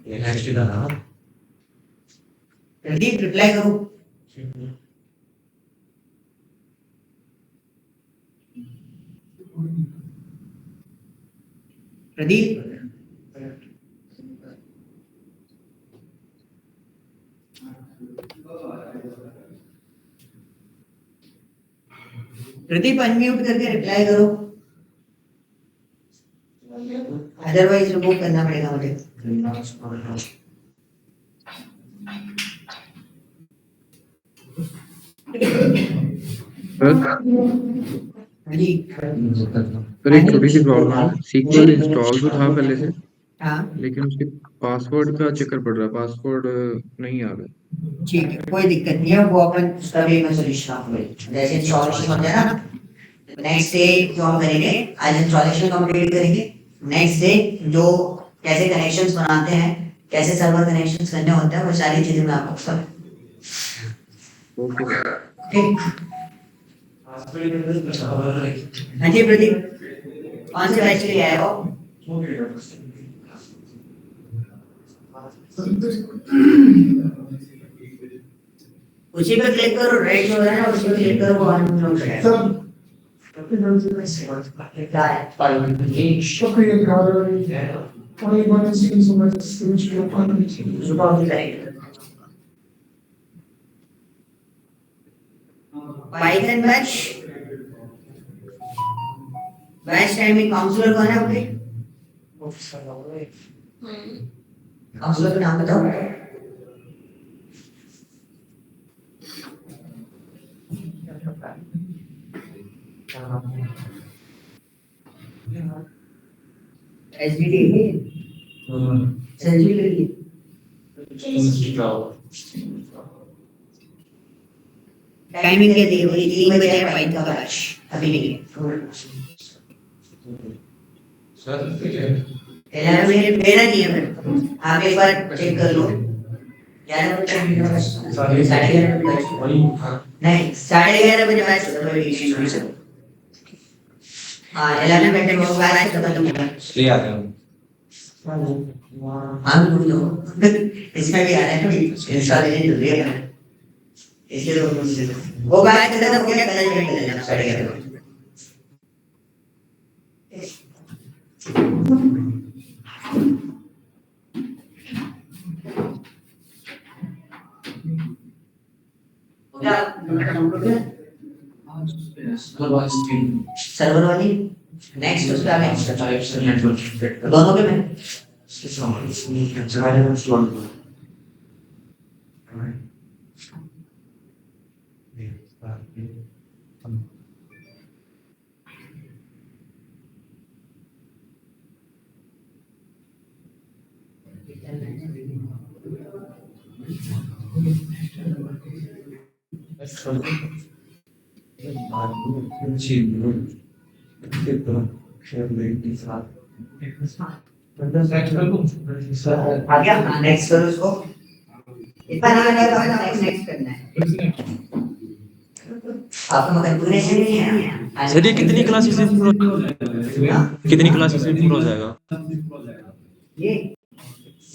Speaker 4: ये नेक्स्ट का ना
Speaker 1: प्रदीप रिप्लाई करो। प्रदीप प्रदीप अनम्यूट करके रिप्लाई करो, अदरवाइज रिमूव करना पड़ेगा मुझे।
Speaker 8: सर एक छोटी सी प्रॉब्लम है। सीक्वल इंस्टॉल तो था पहले से,
Speaker 1: हाँ
Speaker 8: लेकिन उसके पासवर्ड का चक्कर पड़ रहा है, पासवर्ड नहीं आ रहा।
Speaker 1: ठीक है, कोई दिक्कत नहीं है। वो अपन उसका भी मैं सोल्यूशन आपको जैसे इंस्टॉलेशन हो जाए ना, नेक्स्ट डे जो हम करेंगे, आज इंस्टॉलेशन कंप्लीट करेंगे। नेक्स्ट डे जो कैसे कनेक्शंस बनाते हैं, कैसे सर्वर कनेक्शंस करने होते हैं, वो सारी चीजें मैं आपको सब
Speaker 8: ओके सर।
Speaker 1: ठीक। हाँ जी प्रदीप, कौन से बैच के लिए आए हो? उसी पे क्लिक करो, राइट हो रहा है ना, उसी पे क्लिक करो, वो ऑन हो जाएगा। क्या है? सुबह की करेंगे। पाइथन बैच टाइमिंग काउंसलर कौन है आपके? काउंसलर का नाम बताओ। एसडीडी सेंचुरी टाइमिंग के लिए वही 3 बजे है पाइथन का बैच, अभी नहीं है।
Speaker 4: सर
Speaker 1: 11 मिनट मेरा नहीं है, फिर आप एक बार चेक कर लो। 11 बजे बैच, 11:30 बजे बैच नहीं, 11:30 बजे बैच होता है। हाँ 11 घंटे में बैच खत्म होगा।
Speaker 4: ले आ गया
Speaker 1: हाँ बोल दो। इसमें भी आ रहा है ना, इंस्टॉलेशन चल रही है इसलिए वो बैच खत्म हो गया, कल ज्वाइन कर लेना 11:30 बजे। सर्वर वाली नेक्स्ट उसका नेक्स्ट दोनों के में आ गया। नेक्स्ट करो उसको, इतना नहीं आ रहा तो नेक्स्ट करना है। आपका कॉन्फ़िगरेशन ही नहीं है।
Speaker 7: सर ये कितनी क्लासेस से पूरा
Speaker 1: हाँ?
Speaker 7: कितनी क्लासेस से पूरा हो जाएगा?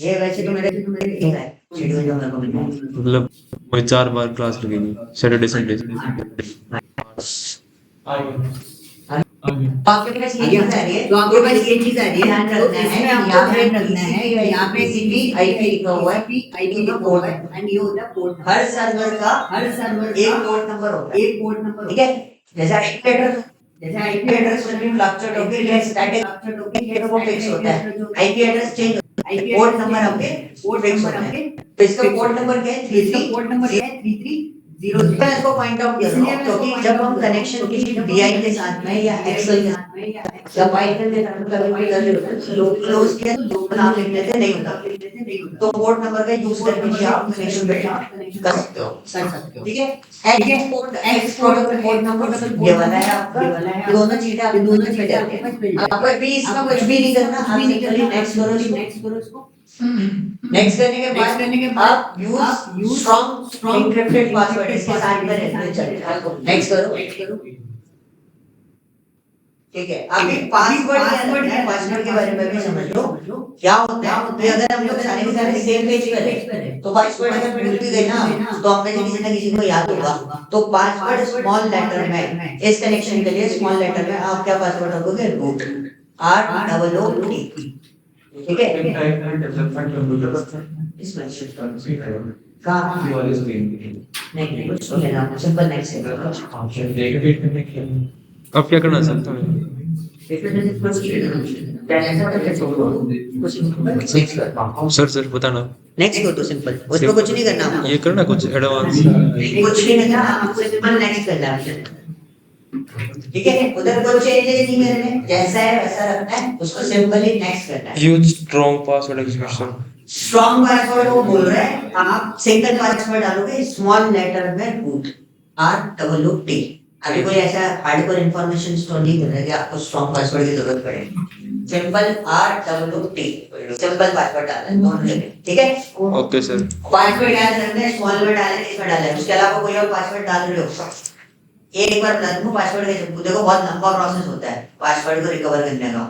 Speaker 1: ये वैसे तो मेरे ठीक है शेड्यूल जो मेरे को मिला है।
Speaker 7: मतलब वही 4 बार क्लास लगेगी सैटरडे संडे।
Speaker 1: तो आपके पास ये चीज़ आ रही है
Speaker 2: तो आपके पास ये चीज आ रही है
Speaker 1: ध्यान
Speaker 2: तो
Speaker 1: रखना है
Speaker 2: इसमें
Speaker 1: कि
Speaker 2: आपको
Speaker 1: यहाँ पे
Speaker 2: ध्यान रखना है कि यहाँ पे
Speaker 1: TCP IP लिखा हुआ है
Speaker 2: आईपी लिखा हुआ है एंड ये होता है पोर्ट
Speaker 1: हर सर्वर का
Speaker 2: हर सर्वर
Speaker 1: एक
Speaker 2: का
Speaker 1: पोर्ट नंबर होता है
Speaker 2: एक पोर्ट नंबर
Speaker 1: ठीक है जैसे IP एड्रेस
Speaker 2: जैसे
Speaker 1: IP
Speaker 2: आईपी
Speaker 1: एड्रेस में भी फ्लक्चुएट होकर ये स्टैटिक है वो फिक्स होता है IP address change
Speaker 2: IP
Speaker 1: port number आपके
Speaker 2: पोर्ट
Speaker 1: फिक्स
Speaker 2: नंबर
Speaker 1: होते
Speaker 2: आपके
Speaker 1: हैं तो इसका पोर्ट नंबर क्या है
Speaker 2: इसका
Speaker 1: 33
Speaker 2: पोर्ट नंबर क्या है 3300
Speaker 1: मैं इसको पॉइंट आउट कर रहा हूँ क्योंकि जब हम कनेक्शन किसी DI के साथ में या एक्सेल के साथ में या पाइथन के साथ में कभी भी कर रहे होते हैं तो क्लोज किया तो नाम लिख लेते नहीं होता तो पोर्ट नंबर का यूज करके भी आप कनेक्शन बिल्ड कर सकते हो ठीक है एक्स पोर्ट नंबर ये वाला है आपका दोनों चीजें आप दोनों चीजें आपको भी इसमें कुछ भी नहीं करना आप सिंपली नेक्स्ट करो इसको नेक्स्ट करने के बाद आप यूज स्ट्रॉन्ग एन्क्रिप्टेड पासवर्ड इसके साथ में रहते चलेगा नेक्स्ट करो ठीक है अभी पासवर्ड के बारे में भी समझ लो क्या होता है कि अगर हम लोग सारे के सारे सेम पेज पर है तो पासवर्ड अगर भूल भी गए ना तो हम में से किसी ना किसी को याद होगा तो पासवर्ड स्मॉल लेटर में इस कनेक्शन के लिए स्मॉल लेटर में आप क्या पासवर्ड रखोगे रूट ROOT ठीक है इसमें शिफ्ट कहाँ नहीं उसको लेना सिंपल नेक्स्ट
Speaker 7: अब क्या करना चाहते हैं? सर बताना।
Speaker 1: नेक्स्ट को तो सिंपल उसको कुछ नहीं करना
Speaker 7: ये करना कुछ एडवांस
Speaker 1: कुछ नहीं करना आपको सिंपल नेक्स्ट करना है ठीक है उधर कोई चेंजेस नहीं करने जैसा है वैसा रखना है उसको सिंपली नेक्स्ट करना है
Speaker 7: use strong password expression
Speaker 1: strong password वो बोल रहा है आप सिंगल पासवर्ड डालोगे स्मॉल लेटर में रूट ROOT अभी कोई ऐसा हार्डकोर इंफॉर्मेशन स्टोर नहीं कर रहा है कि आपको स्ट्रॉन्ग पासवर्ड की जरूरत पड़े सिंपल ROOT सिंपल पासवर्ड डालना है ठीक है
Speaker 7: ओके सर
Speaker 1: पासवर्ड याद रखना है स्मॉल में डालना है इसमें डालना है उसके अलावा कोई और पासवर्ड डाल रहे हो एक बार बता दूं पासवर्ड कैसे देखो बहुत लंबा प्रोसेस होता है पासवर्ड को रिकवर करने का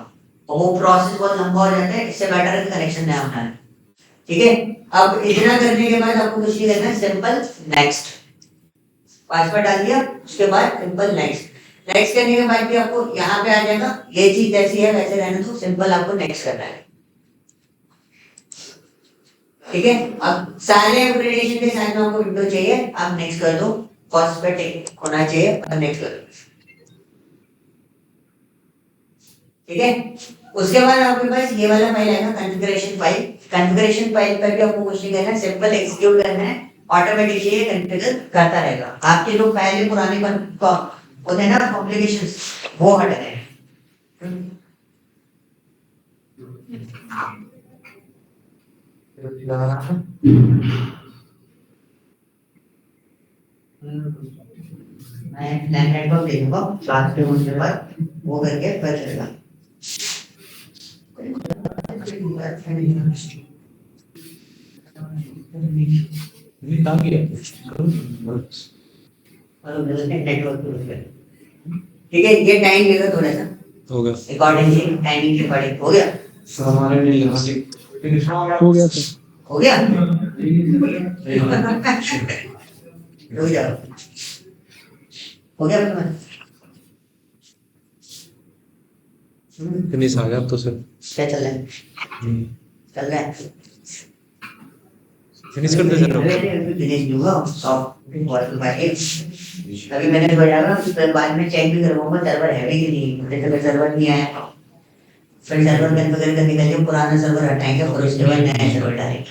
Speaker 1: और वो प्रोसेस बहुत लंबा हो जाता है इससे बेटर है कनेक्शन नया होना है ठीक है अब इतना करने के बाद आपको कुछ नहीं करना है सिंपल नेक्स्ट पासवर्ड डाल दिया उसके बाद सिंपल नेक्स्ट नेक्स्ट करने के बाद भी आपको यहाँ पे आ जाएगा ये चीज जैसी है वैसे रहने दो सिंपल आपको नेक्स्ट करना है ठीक है अब सारे अपग्रेडेशन के साथ में आपको विंडो चाहिए आप नेक्स्ट कर दो फर्स्ट पे टिक होना चाहिए और नेक्स्ट कर दो ठीक है उसके बाद आपके पास ये वाला फाइल आएगा कॉन्फ़िगरेशन फाइल पर भी आपको कुछ नहीं करना है सिंपल एग्जीक्यूट करना है ऑटोमेटिकली ये कॉन्फ़िगर करता रहेगा आपके जो पहले पुराने होते हैं ना कॉम्प्लिकेशंस वो हट गए मैं लैंडलाइन पर देखूंगा क्लास पे होने के बाद वो करके फिर चलेगा ठीक है ये टाइम लेगा थोड़ा सा
Speaker 7: हो गया
Speaker 1: अकॉर्डिंगली टाइमिंग के अकॉर्डिंग हो गया
Speaker 4: हमारे लिए यहाँ से
Speaker 3: हो गया सर
Speaker 1: हो गया रुक जाओ हो गया अपना
Speaker 7: फिनिश आ गया अब तो सर
Speaker 1: क्या चल रहा है चल रहा है
Speaker 7: फिनिश कर दे सर
Speaker 1: फिनिश दूंगा सॉफ्ट वर्क बाय अभी मैंने बताया फिर बाद में चेक भी करवाऊंगा सर्वर है भी कि नहीं मुझे तो सर्वर नहीं आया फिर सर्वर कॉन्फ़िगर करने के लिए पुराना सर्वर हटाएंगे और उसके बाद नया सर्वर डालेंगे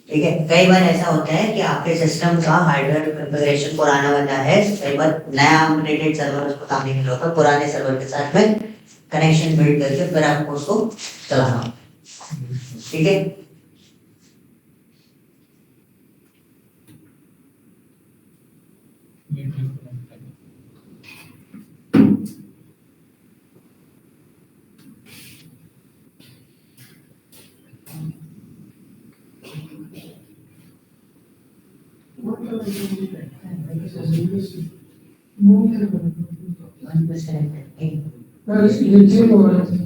Speaker 1: ठीक है कई बार ऐसा होता है कि आपके सिस्टम का हार्डवेयर कॉन्फ़िगरेशन पुराना बना है कई बार नया अपडेटेड सर्वर उसको काम नहीं मिल रहा होता पुराने सर्वर के साथ में कनेक्शन बिल्ड करके फिर आपको उसको चलाना ठीक है
Speaker 6: ये चेंज हो रहा है।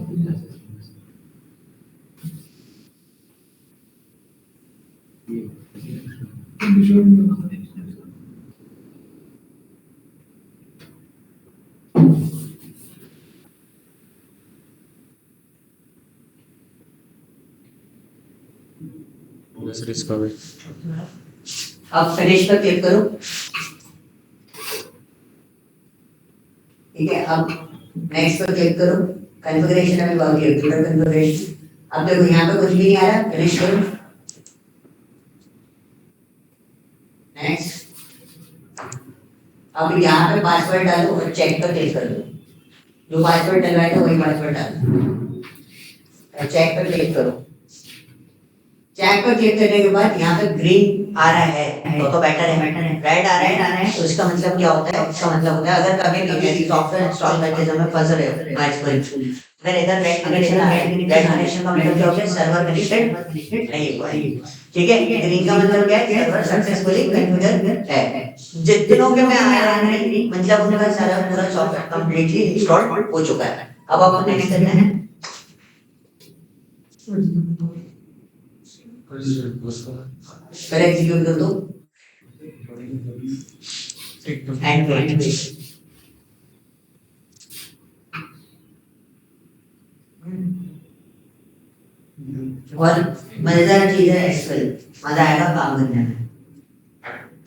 Speaker 7: बस रिस्क अवे।
Speaker 2: अब फिनिश पर क्लिक करो। ठीक है, अब नेक्स्ट पर क्लिक करो। कॉन्फ़िगरेशन में बाकी है, पूरा कॉन्फ़िगरेशन। अब देखो यहाँ पे कुछ भी नहीं आ रहा, फिनिश करो। नेक्स्ट, अब यहाँ पे पासवर्ड डालो और चेक पर क्लिक कर दो। जो पासवर्ड डलवाया था वही पासवर्ड डालो। चेक पर क्लिक करो। चेक पर क्लिक करने के बाद यहाँ पे ग्रीन आ रहा है तो बेटर है, रेड आ रहा है तो इसका मतलब क्या होता है? इसका मतलब होता है अगर कभी कभी सॉफ्टवेयर इंस्टॉल करते समय फंस रहे हो MySQL, फिर इधर रेड कनेक्शन आ रहा है, रेड कनेक्शन का मतलब क्या होता है? सर्वर कनेक्टेड नहीं हुआ है। ठीक है, ग्रीन का मतलब क्या है? सर्वर सक्सेसफुली कॉन्फ़िगर है। जितनों के में आ रहा है मतलब उनका सारा पूरा सॉफ्टवेयर कंप्लीटली इंस्टॉल हो चुका है। अब आपको नेक्स्ट करना है। फिर एग्जीक्यूट कर दो एंड वेट। और मजेदार चीज है एक्सेल, मजा आएगा काम करने में।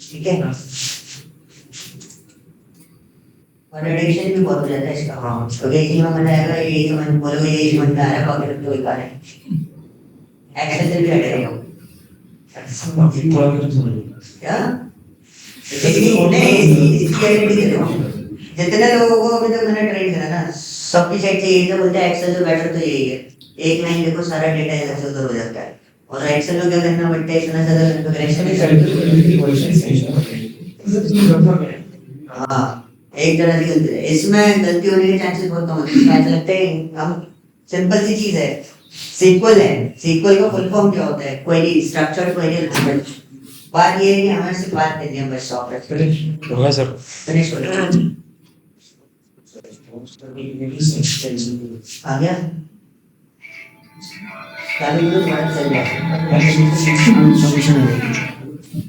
Speaker 2: ठीक है, और एडिशन भी बहुत हो जाता है इसका। हाँ, तो ये में मजा आएगा, ये समझ बोलोगे ये समझ में आ रहा है, कॉपी तो बेकार है। एक्सेल से भी हटेगा क्या? जितने लोगों को अभी तक मैंने ट्रेन करा ना, सबकी साइड से यही तो बोलते हैं एक्सेल से बेटर तो यही है। एक लाइन देखो सारा डेटा इधर से उधर हो जाता है। और एक्सेल में क्या करना पड़ता है? इतना ज्यादा कनेक्शन हाँ, एक तरह की गलती है इसमें। गलती होने के चांसेस बहुत कम होते हैं। ऐसा लगता है हम सिंपल सी चीज है, सीक्वल है। सीक्वल का फुल फॉर्म क्या होता है? Query, structured query language. बात ये है कि हमें सिर्फ बात करनी है बस सॉफ्टवेयर।
Speaker 7: होगा सर।
Speaker 2: फिनिश करो। आ गया? चालू करो, तुम्हारा चल जाएगा।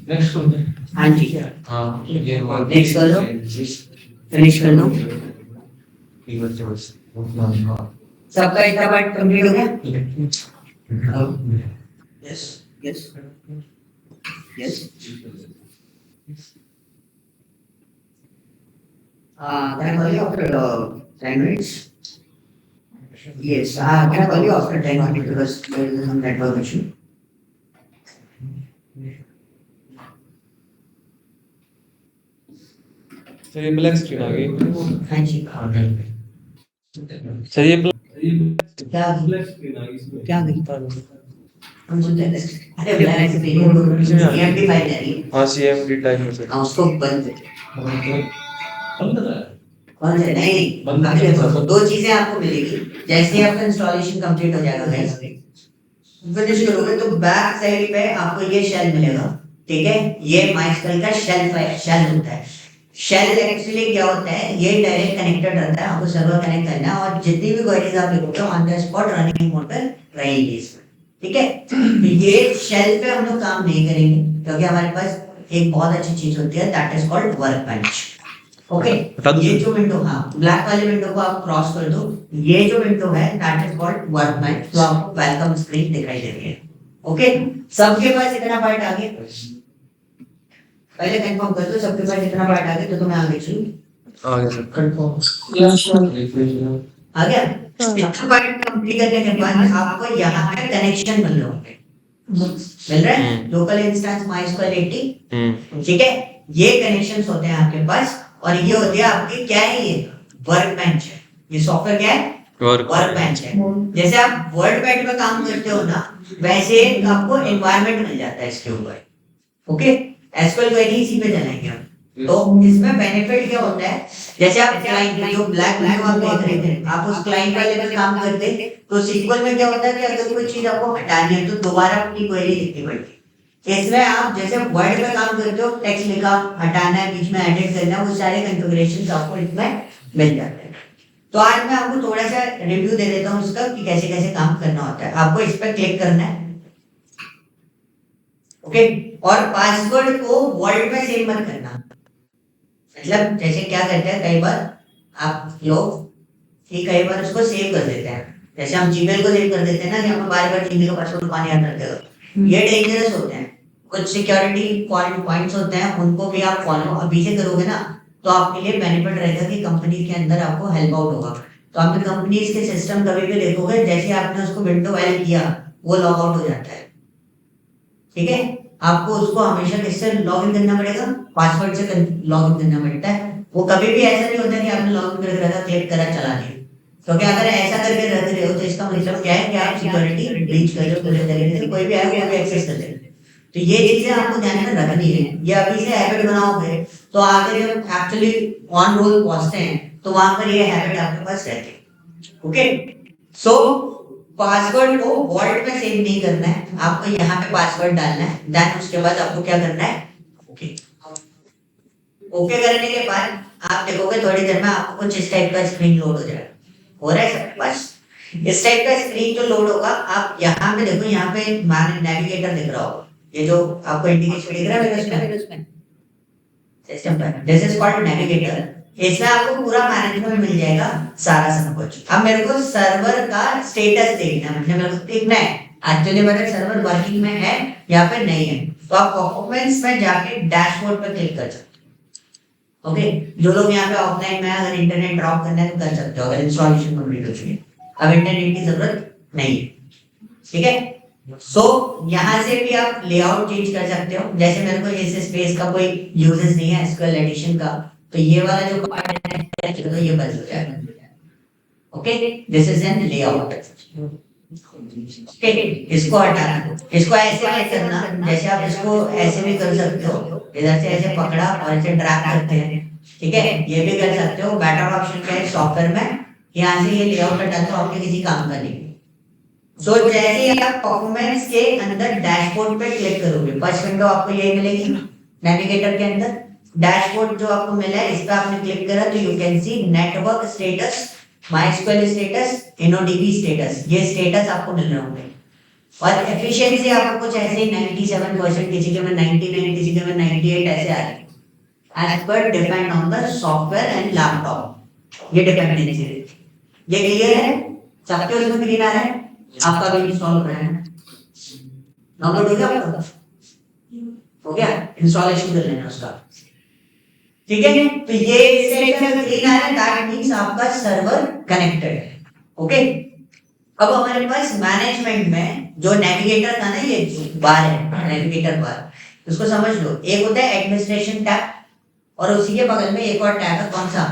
Speaker 4: नेक्स्ट कौन है?
Speaker 2: हाँ जी,
Speaker 4: हाँ, ये
Speaker 2: नेक्स्ट कर दो, फिनिश कर दो। सबका इतना पार्ट कंप्लीट हो गया? Yes yes yes. Can I call you after 10 minutes? Yes, can I call you after 10 minutes because there is some network issue.
Speaker 7: Sir ये ब्लैक स्क्रीन आ गई।
Speaker 2: हाँ जी,
Speaker 7: सर ये
Speaker 2: क्या क्या गई? हम सुनते हैं अरे ब्लैक स्क्रीन EMD फाइल है ये।
Speaker 7: हाँ CMD टाइप में सर।
Speaker 2: हाँ, उसको बंद कर। कौन से? नहीं,
Speaker 4: बंद
Speaker 2: आगे
Speaker 4: कर
Speaker 2: देखो,
Speaker 4: दो।
Speaker 2: दो चीजें आपको मिलेगी। जैसे ही आपका इंस्टॉलेशन कंप्लीट हो जाएगा गाइस, फिनिश करोगे तो बैक साइड पे आपको ये शेल मिलेगा। ठीक है, ये MySQL का शेल होता है। शेल एक्चुअली क्या होता है? ये डायरेक्ट कनेक्टेड रहता है, आपको सर्वर कनेक्ट करना है और जितनी भी क्वेरीज आप लिखोगे on the spot running mode पर रहेगी इसमें। ठीक है, तो ये शेल पे हम लोग काम नहीं करेंगे क्योंकि हमारे पास एक बहुत अच्छी चीज होती है that is called workbench. Okay, ये जो विंडो, हाँ ब्लैक वाले विंडो को आप क्रॉस कर दो। ये जो विंडो है दैट इज कॉल्ड वर्कबेंच, तो आपको वेलकम स्क्रीन दिखाई दे रही है। ओके, सबके पास इतना पार्ट आ गया? पहले कंफर्म कर दो सबके पास इतना पार्ट आ गया तो तुम्हें आगे चलो।
Speaker 7: आ गया सर।
Speaker 2: आ गया? इतना पार्ट कंप्लीट करने के बाद आपको यहाँ पे कनेक्शन मिल रहे होंगे। मिल रहा है? Local instance MySQL 80। ठीक है, ये कनेक्शंस होते हैं आपके पास और ये होती है आपकी क्या है? ये वर्कबेंच है। ये सॉफ्टवेयर क्या है? वर्कबेंच है। जैसे आप वर्डपैड पे काम करते हो ना, वैसे आपको एनवायरनमेंट मिल जाता है इसके ऊपर। ओके, SQL क्वेरी इसी पे चलाएंगे हम। तो इसमें बेनिफिट क्या होता है? जैसे आप क्लाइंट जो ब्लैक विंडो आप देख रहे थे, आप उस क्लाइंट वाले पे काम करते तो SQL में क्या होता है कि अगर कोई चीज आपको हटानी है तो दोबारा अपनी क्वेरी लिखनी पड़ती। इसमें आप जैसे वर्ड में काम करते हो, टेक्स्ट लिखा, हटाना है, बीच में एडिट करना है, वो सारे कॉन्फ़िगरेशंस आपको इसमें मिल जाते हैं। तो आज मैं आपको थोड़ा सा रिव्यू दे देता हूँ उसका कि कैसे कैसे काम करना होता है। आपको इस पर क्लिक करना है, ओके। और पासवर्ड को वर्ड में सेव मत करना। मतलब जैसे क्या करते हैं कई बार आप लोग कि कई बार उसको सेव कर देते हैं, जैसे हम जीमेल को सेव कर देते हैं ना कि हमें बार बार जीमेल का पासवर्ड पानी याद रखेगा। ये डेंजरस होते हैं। कुछ सिक्योरिटी पॉइंट्स होते हैं, उनको भी आप फॉलो अभी से करोगे ना तो आपके लिए बेनिफिट रहेगा कि कंपनी के अंदर आपको हेल्प आउट होगा। तो आपने कंपनीज के सिस्टम कभी भी देखोगे, जैसे आपने उसको विंडो एल किया वो लॉग आउट हो जाता है, ठीक है। आपको उसको हमेशा किससे लॉग इन करना पड़ेगा, पासवर्ड से लॉग इन करना पड़ता है। वो कभी भी ऐसा नहीं होता कि आपने लॉग इन करके रखा, क्लिक करा, चला दिया। क्योंकि अगर ऐसा करके रख रहे हो तो इसका मतलब क्या है कि आप सिक्योरिटी ब्रीच कर रहे हो पूरे तरीके से, कोई भी आएगा वो भी एक्सेस कर लेगा। तो ये चीजें आपको ध्यान में रखनी है। ये अभी से हैबिट बनाओगे तो आगे जब एक्चुअली ऑन रोल पहुंचते हैं तो वहां पर ये हैबिट आपके पास रहती है, ओके। सो पासवर्ड को वॉल्ट में सेव नहीं करना है, आपको यहाँ पे पासवर्ड डालना है। देन उसके बाद आपको क्या करना है, ओके। ओके करने के बाद आप देखोगे थोड़ी देर में आपको कुछ इस टाइप का स्क्रीन लोड हो जाएगा। हो रहा है सबके पास इस टाइप का स्क्रीन जो लोड होगा। आप यहाँ पे देखो, यहाँ पे नेविगेटर दिख रहा होगा, ये जो आपको इंडिकेशन दिख रहा है मेरे उसमें सिस्टम पर, दिस इज कॉल्ड नेविगेटर। इसमें आपको पूरा मैनेजमेंट मिल जाएगा, सारा सब कुछ। अब मेरे को सर्वर का स्टेटस देखना है, मतलब मेरे को देखना है एक्चुअली मेरा सर्वर वर्किंग में है या फिर नहीं है। तो आप परफॉर्मेंस में जाके डैशबोर्ड पे क्लिक कर सकते हो, ओके। जो लोग यहाँ पे ऑफलाइन में अगर इंटरनेट ड्रॉप करना है तो कर सकते हो, अगर इंस्टॉलेशन कंप्लीट हो चुकी है। अब इंटरनेट की जरूरत नहीं है, ठीक है। सो यहाँ से भी आप लेआउट चेंज कर सकते हो। जैसे मेरे को इस स्पेस का कोई यूजेस नहीं है एसक्यूएल एडिशन का, तो ये वाला जो पार्ट है तो ये बंद हो जाएगा, okay. This is an layout, okay. इसको हटाना, इसको ऐसे नहीं करना, जैसे आप इसको ऐसे भी कर सकते हो, इधर से ऐसे पकड़ा और ऐसे ड्रैग करते हैं, ठीक है। ये भी कर सकते हो। बेटर ऑप्शन क्या है सॉफ्टवेयर में, यहाँ से ये लेआउट हटा दो, आपके किसी काम का नहीं। तो जैसे ही आप परफॉर्मेंस के अंदर डैशबोर्ड पे क्लिक करोगे, फर्स्ट विंडो आपको यही मिलेगी नेविगेटर के अंदर। डैशबोर्ड जो आपको मिला है इस पे आपने क्लिक करा तो you can see network status, MySQL status, InnoDB status. ये स्टेटस आपको मिल रहे होंगे। और एफिशिएंसी आपको कुछ ऐसे 97%, किसी के में 99, किसी के में 98 ऐसे आ रही है, एज पर depend on the software and laptop. ये डिपेंडेंसी है। ये क्लियर है, सबके उसमें ग्रीन आ रहा है, आपका भी इंस्टॉल हो रहा है, डाउनलोड हो गया आपका, हो गया, इंस्टॉलेशन कर लेना उसका, ठीक है। तो ये सेक्शन ग्रीन आ रहा है, दैट मींस आपका सर्वर कनेक्टेड है, ओके। अब हमारे पास मैनेजमेंट में जो नेविगेटर था ना, ये बार है नेविगेटर बार, इसको समझ लो। एक होता है एडमिनिस्ट्रेशन टैब और उसी के बगल में एक और टैब है, कौन सा,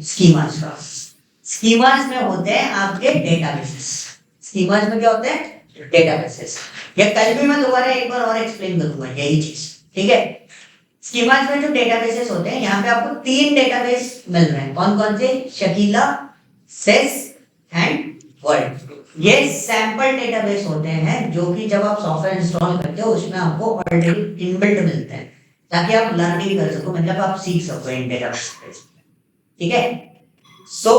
Speaker 2: स्कीमास का। स्कीमास में होते हैं आपके डेटाबेसेस। स्कीमास में क्या होते हैं, डेटाबेसेस। ये कल भी मैं दोबारा एक बार और एक्सप्लेन करूंगा यही चीज, ठीक है। स्कीमास में जो डेटाबेसेस होते हैं, यहाँ पे आपको 3 डेटाबेस मिल रहे हैं। कौन कौन से, शकीला, सेस एंड वर्ल्ड। ये सैंपल डेटाबेस होते हैं जो कि जब आप सॉफ्टवेयर इंस्टॉल करते हो उसमें आपको ऑलरेडी इनबिल्ट मिलते हैं, ताकि आप लर्निंग कर सको, मतलब आप सीख सको इन डेटाबेस, ठीक है। सो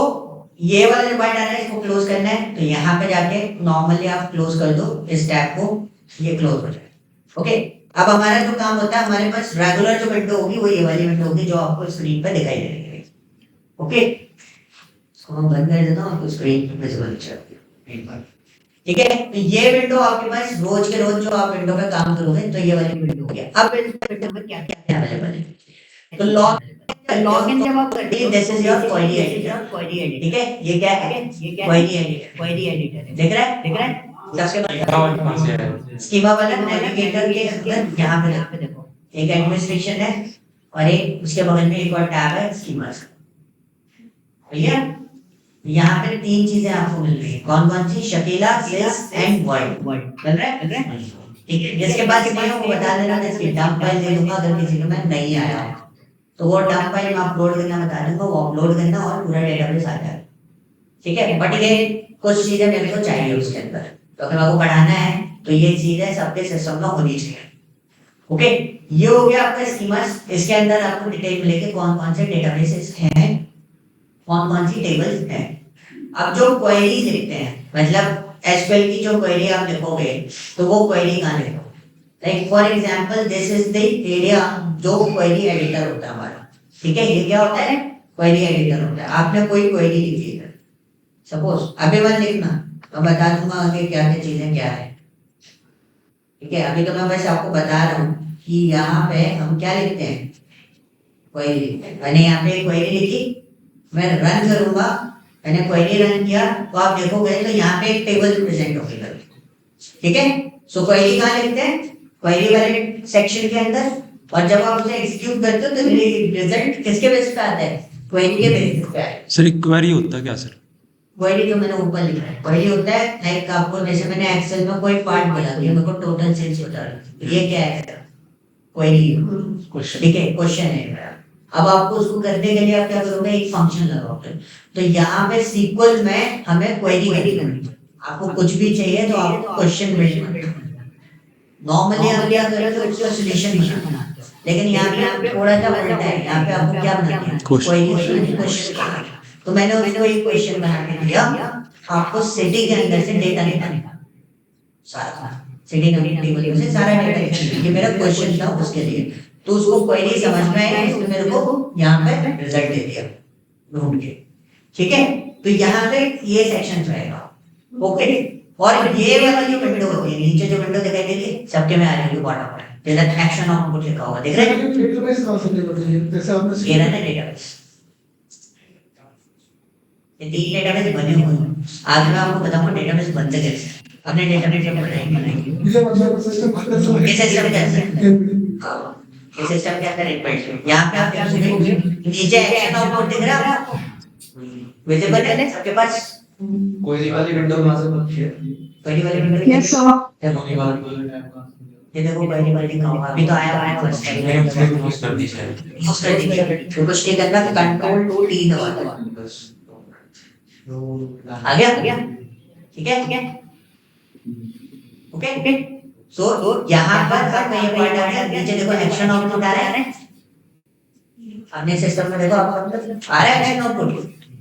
Speaker 2: ये वाला जो पार्ट आ रहा है इसको क्लोज करना है, तो यहाँ पे जाके नॉर्मली आप क्लोज कर दो इस टैब को, ये क्लोज हो जाए, ओके। अब हमारा जो काम होता है, हमारे पास रेगुलर जो विंडो होगी वो ये वाली विंडो होगी जो आपको स्क्रीन पे दिखाई देगी, ओके। इसको मैं बंद कर देता हूँ, आपको स्क्रीन पे विजिबल चाहिए, ठीक है। तो ये विंडो आपके पास रोज के रोज जो आप विंडो पे काम करोगे तो ये वाली विंडो हो गया। अब इस विंडो में क्या क्या अवेलेबल है, तो लॉगिन जब आप करते हो, this is your query editor, ठीक है। ये क्या है, क्वेरी एडिटर, दिख रहा है सबके बाद स्कीमा वाला नेविगेटर के अंदर यहाँ पे देखो एक एडमिनिस्ट्रेशन है और एक उसके बगल में एक और टैब है स्कीमास का, भैया। यहाँ पे 3 चीजें आपको मिल रही है, कौन कौन सी, शकीला, सेस एंड वर्ल्ड। मिल रहा है, ठीक है। जिसके पास नहीं है वो बता देना, जैसे डंप फाइल दे दूंगा अगर किसी में नहीं आया तो वो डंप फाइल में अपलोड करना बता दूंगा, वो अपलोड करना और पूरा डेटाबेस आ जाएगा, ठीक है। बट ये कुछ चीजें मेरे को चाहिए उसके अंदर, तो अगर आपको पढ़ाना है तो ये चीजें सबके सिस्टम में होनी चाहिए, ओके, ये हो गया आपका स्कीमा। इसके अंदर आपको डिटेल मिलेगी कौन कौन से डेटाबेसेस हैं, कौन कौन सी टेबल्स हैं। अब जो क्वेरीज लिखते हैं, मतलब एसक्यूएल की जो क्वेरी आप लिखोगे तो वो क्वेरी कहाँ लिखोगे? Like for example this is the area जो क्वेरी एडिटर होता है हमारा, ठीक है। ये क्या होता है? क्वेरी एडिटर होता है। आपने कोई क्वेरी लिखी है, सपोज अभी मैं लिखना तो बता दूंगा आगे क्या क्या चीजें क्या है, ठीक है। अभी तो मैं बस आपको बता रहा हूँ कि यहाँ पे हम क्या लिखते हैं, क्वेरी लिखते हैं। मैंने यहाँ पे क्वेरी लिखी, मैं रन करूंगा, मैंने क्वेरी रन किया तो आप देखोगे तो यहाँ पे एक टेबल प्रेजेंट होगी, ठीक है। सो क्वेरी कहाँ लिखते हैं? क्वेरी वाले सेक्शन के अंदर। और जब आप उसे एग्जीक्यूट करते हो तो रिजल्ट किसके बेस पे आता है? क्वेरी के बेस पे आता है।
Speaker 7: सर एक क्वेरी होता है क्या सर?
Speaker 2: क्वेरी जो मैंने ऊपर लिखा है, क्वेरी होता है लाइक आपको जैसे मैंने एक्सेल में कोई पार्ट बना दिया, मेरे को टोटल सेल्स बता रहा, ये क्या है? क्वेरी, ठीक है, क्वेश्चन है। अब आपको उसको करने के लिए आप क्या करोगे? एक फंक्शन लगाओगे। तो यहाँ पे सीक्वल में हमें क्वेरी करनी है। आपको कुछ भी चाहिए तो आपको क्वेश्चन मिलेगा। नॉर्मली आप क्या करोगे? उसका सॉल्यूशन बनाते हो, लेकिन यहाँ पे थोड़ा सा उल्टा है। यहाँ पे आपको क्या बनाना है? क्वेश्चन। तो मैंने उसको एक क्वेश्चन बना के दिया, आपको सिटी के अंदर से डेटा निकालना, सारा सिटी टेबल में से सारा डेटा निकालना, ये मेरा क्वेश्चन था उसके लिए। तो उसको क्वेरी समझ में आई, उसने मेरे को यहाँ पे रिजल्ट दे दिया ढूंढ के, ठीक है। तो यहाँ पे ये सेक्शन रहेगा, ओके। और ये वाली जो विंडो होती है, नीचे जो विंडो दिखाई दे रही है सबके में आ रही है बॉटम पर, जैसे एक्शन आउटपुट लिखा हुआ दिख रहा है।
Speaker 6: डेटाबेस कहाँ से देखोगे? जैसे आपने
Speaker 2: ये रहा डेटाबेस, ये तीन डेटाबेस बने हुए हैं। आज मैं आपको बताऊंगा डेटाबेस बनते कैसे, अपने डेटाबेस जब बनाएंगे।
Speaker 6: ये मतलब सिस्टम
Speaker 2: ये सिस्टम कैसे है? ये सिस्टम के अंदर इनपुट यहाँ पे आप क्या देखोगे, नीचे एक्शन आउटपुट दिख रहा है आपको, विजिबल है सबके पास।
Speaker 4: कोई वाली विंडो कहाँ से बनती है?
Speaker 2: पहली वाली विंडो
Speaker 5: यस सर।
Speaker 2: ये देखो पहली वाली लिखा हुआ, अभी तो आया फर्स्ट टाइम मैंने यूज कर दिया। तो कुछ नहीं करना, कंट्रोल टी दबाना, आ गया, ठीक है, ओके। सो यहाँ पर आपका ये पॉइंट आ गया। नीचे देखो एक्शन आउटपुट आ रहा है, अपने सिस्टम में देखो आपको आ रहा है एक्शन आउटपुट।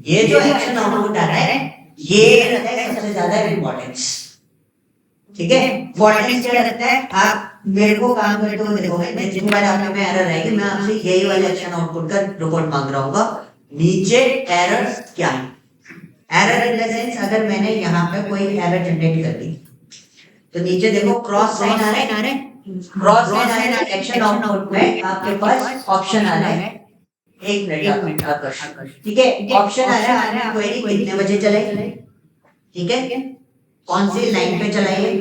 Speaker 2: ये जो एक्शन आउटपुट आ रहा है ये रहता है सबसे ज्यादा इम्पोर्टेंस, ठीक है। इम्पोर्टेंस क्या रहता है? आप मेरे को काम करते हुए देखोगे, जितनी बार आपके में एरर आएगी मैं आपसे यही वाला एक्शन आउटपुट का रिपोर्ट मांग रहा हूँ। नीचे एरर्स क्या है? एरर इन द सेंस अगर मैंने यहाँ पे कोई एरर जनरेट कर दी तो नीचे देखो क्रॉस साइन आ रहा है, क्रॉस साइन आ रहा है एक्शन आउटपुट में आपके पास ऑप्शन आ रहा है। एक मिनट आकर्षण, ठीक है। ऑप्शन आ रहा है क्वेरी कितने बजे चले, ठीक है, कौन सी लाइन पे चलाइए,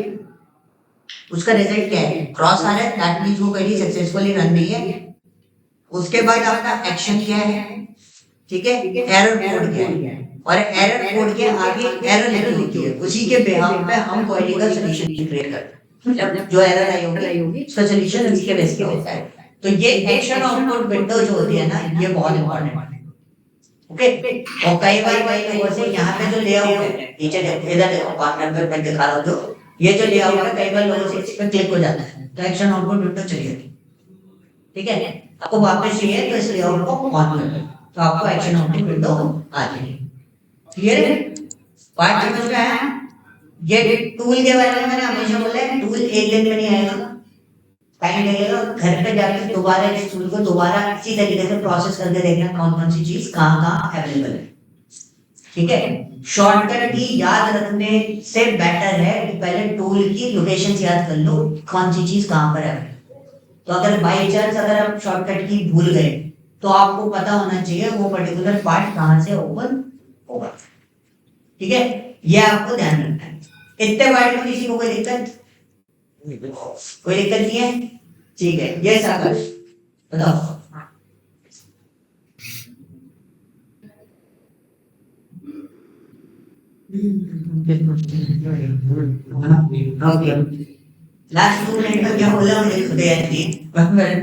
Speaker 2: उसका रिजल्ट क्या है? क्रॉस आ रहा है, दैट मींस वो क्वेरी सक्सेसफुली रन नहीं है। उसके बाद आपका एक्शन क्या है, ठीक है, एरर कोड क्या है, और एरर कोड के आगे एरर लिखी होती है, उसी के बिहाफ पे हम क्वेरी का सॉल्यूशन क्रिएट करते हैं। जब जो एरर आई होगी उसका सॉल्यूशन उसके बेस पे होता है। तो ये एक्शन आउटपुट विंडो जो होती है ना, ये बहुत इंपॉर्टेंट है, ओके। और कई बार लोगों से यहाँ पे जो लेआउट है, नीचे देखो, इधर देखो, कॉर्नर पे मैं दिखा रहा हूँ जो ये जो लेआउट है, कई बार लोगों से इस पे क्लिक हो जाता है तो एक्शन आउटपुट विंडो चली जाती है, ठीक है। आपको वापस चाहिए तो इस लेआउट को ऑन कर दो तो आपको एक्शन आउटपुट विंडो आ जाएगी। क्लियर है? पार्ट समझ में आया? ये टूल के बारे में मैंने हमेशा बोला है, टूल एक दिन में नहीं आएगा, टाइम लगेगा। घर पे जाके दोबारा इस टूल को दोबारा इसी तरीके से प्रोसेस करके देखना कौन कौन सी चीज कहाँ अवेलेबल है, ठीक है। शॉर्टकट की याद रखने से बेटर है कि पहले टूल की लोकेशन याद कर लो, कौन सी चीज कहाँ पर है। तो अगर बाई चांस अगर आप शॉर्टकट की भूल गए तो आपको पता होना चाहिए वो पर्टिकुलर पार्ट कहाँ से ओपन होगा, ठीक है। ये आपको ध्यान रखना है। इतने पार्ट में किसी को कोई दिक्कत नहीं है, ठीक है। ये सागर बताओ। लास्ट 2 मिनट का क्या बोला मुझे खुद याद नहीं,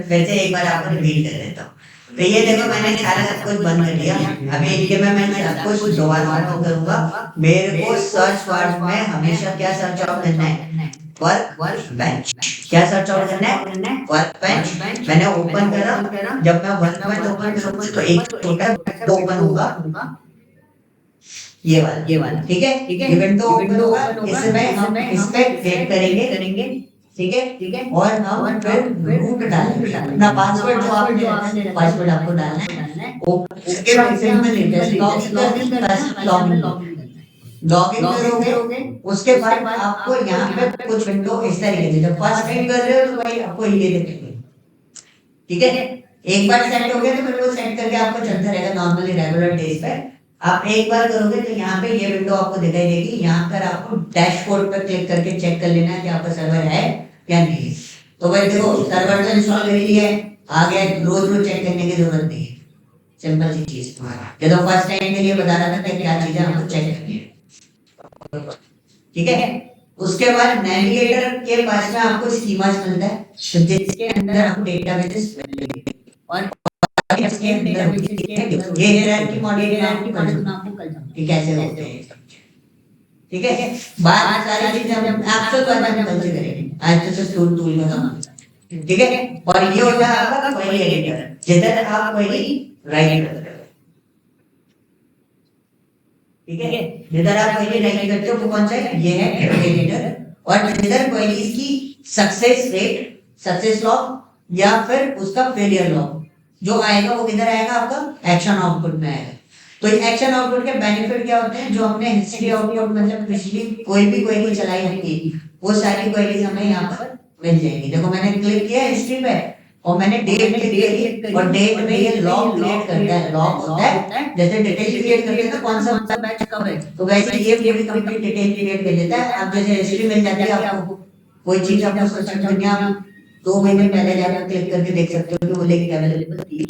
Speaker 2: वैसे एक बार आपको रिपीट कर देता हूँ। तो ये देखो मैंने सारा सब कुछ बंद कर दिया। अभी इनके में मैं सब कुछ दोबारा करूंगा। मेरे को सर्च वर्ड में हमेशा क्या सर्च आउट करना है, वर्क बेंच। क्या सर्च आउट करना है? Work bench. मैंने ओपन करा, जब मैं वर्क बेंच ओपन करूंगा तो एक छोटा ओपन होगा, ये वाला, ठीक है। ये विंडो ओपन होगा, इसमें हम इस पे क्लिक करेंगे, ठीक है, और हम फिर रूट डालेंगे अपना पासवर्ड, जो आपने पासवर्ड आपको डालना है वो सिंपल है, लॉगिन करोगे, उसके बाद आपको यहाँ पे कुछ विंडो इस तरीके से, जब फर्स्ट टाइम कर रहे हो तो भाई आपको ये दिखेंगे, ठीक है। एक बार सेट हो गया तो फिर वो सेट करके आपको चलता रहेगा नॉर्मली रेगुलर डेज पे। आप एक बार करोगे तो यहाँ पे ये विंडो आपको दिखाई देगी, यहाँ पर आपको डैशबोर्ड पर क्लिक करके चेक कर लेना है कि आपका सर्वर है या नहीं। तो भाई देखो सर्वर तो इंस्टॉल कर लिया है, आ गया, रोज चेक करने की जरूरत नहीं है, सिंपल सी चीज। ये तो फर्स्ट टाइम के लिए बता रहा था कि क्या चीजें हमको चेक करनी है, ठीक है। उसके बाद नेविगेटर के पास में आपको स्कीमास मिलता है, तो जिसके अंदर आपको डेटाबेसेस मिलेंगे, और इसके अंदर ये हायरार्की मॉडल में आपको कल कि कैसे होते हैं, ठीक है। बात सारी चीजें हम एक्चुअल बात में कल से करेंगे, आज तो टूल का काम, ठीक है। और ये होता है आपका क्वेरी एडिटर, जिधर आप क्वेरी राइट करते हो, ठीक है। जिधर आप क्वेरी राइट करते हो वो कौन सा है? ये है क्वेरी एडिटर। और जिधर क्वेरीज की सक्सेस रेट, सक्सेस लॉग या फिर उसका फेलियर लॉग जो आएगा वो किधर आएगा? आपका एक्शन आउटपुट में आएगा। तो एक्शन आउटपुट के बेनिफिट क्या होते हैं? जो हमने हिस्ट्री आउटपुट मतलब पिछली कोई भी क्वेरी चलाई होगी वो सारी क्वेरीज हमें यहाँ पर मिल जाएगी। देखो मैंने क्लिक किया हिस्ट्री पे और मैंने डेट क्लिक करी, और डेट में ये लॉग क्रिएट करता है, लॉग होता है जैसे डिटेल क्रिएट करते हैं ना कौन सा बैच कब है, तो वैसे ये पूरी कंप्लीट डिटेल क्रिएट कर देता है। अब जैसे हिस्ट्री मिल जाती है आपको, कोई चीज आपको सर्च करनी है, 2 महीने पहले जाकर क्लिक करके देख सकते हो कि वो लिंक अवेलेबल थी।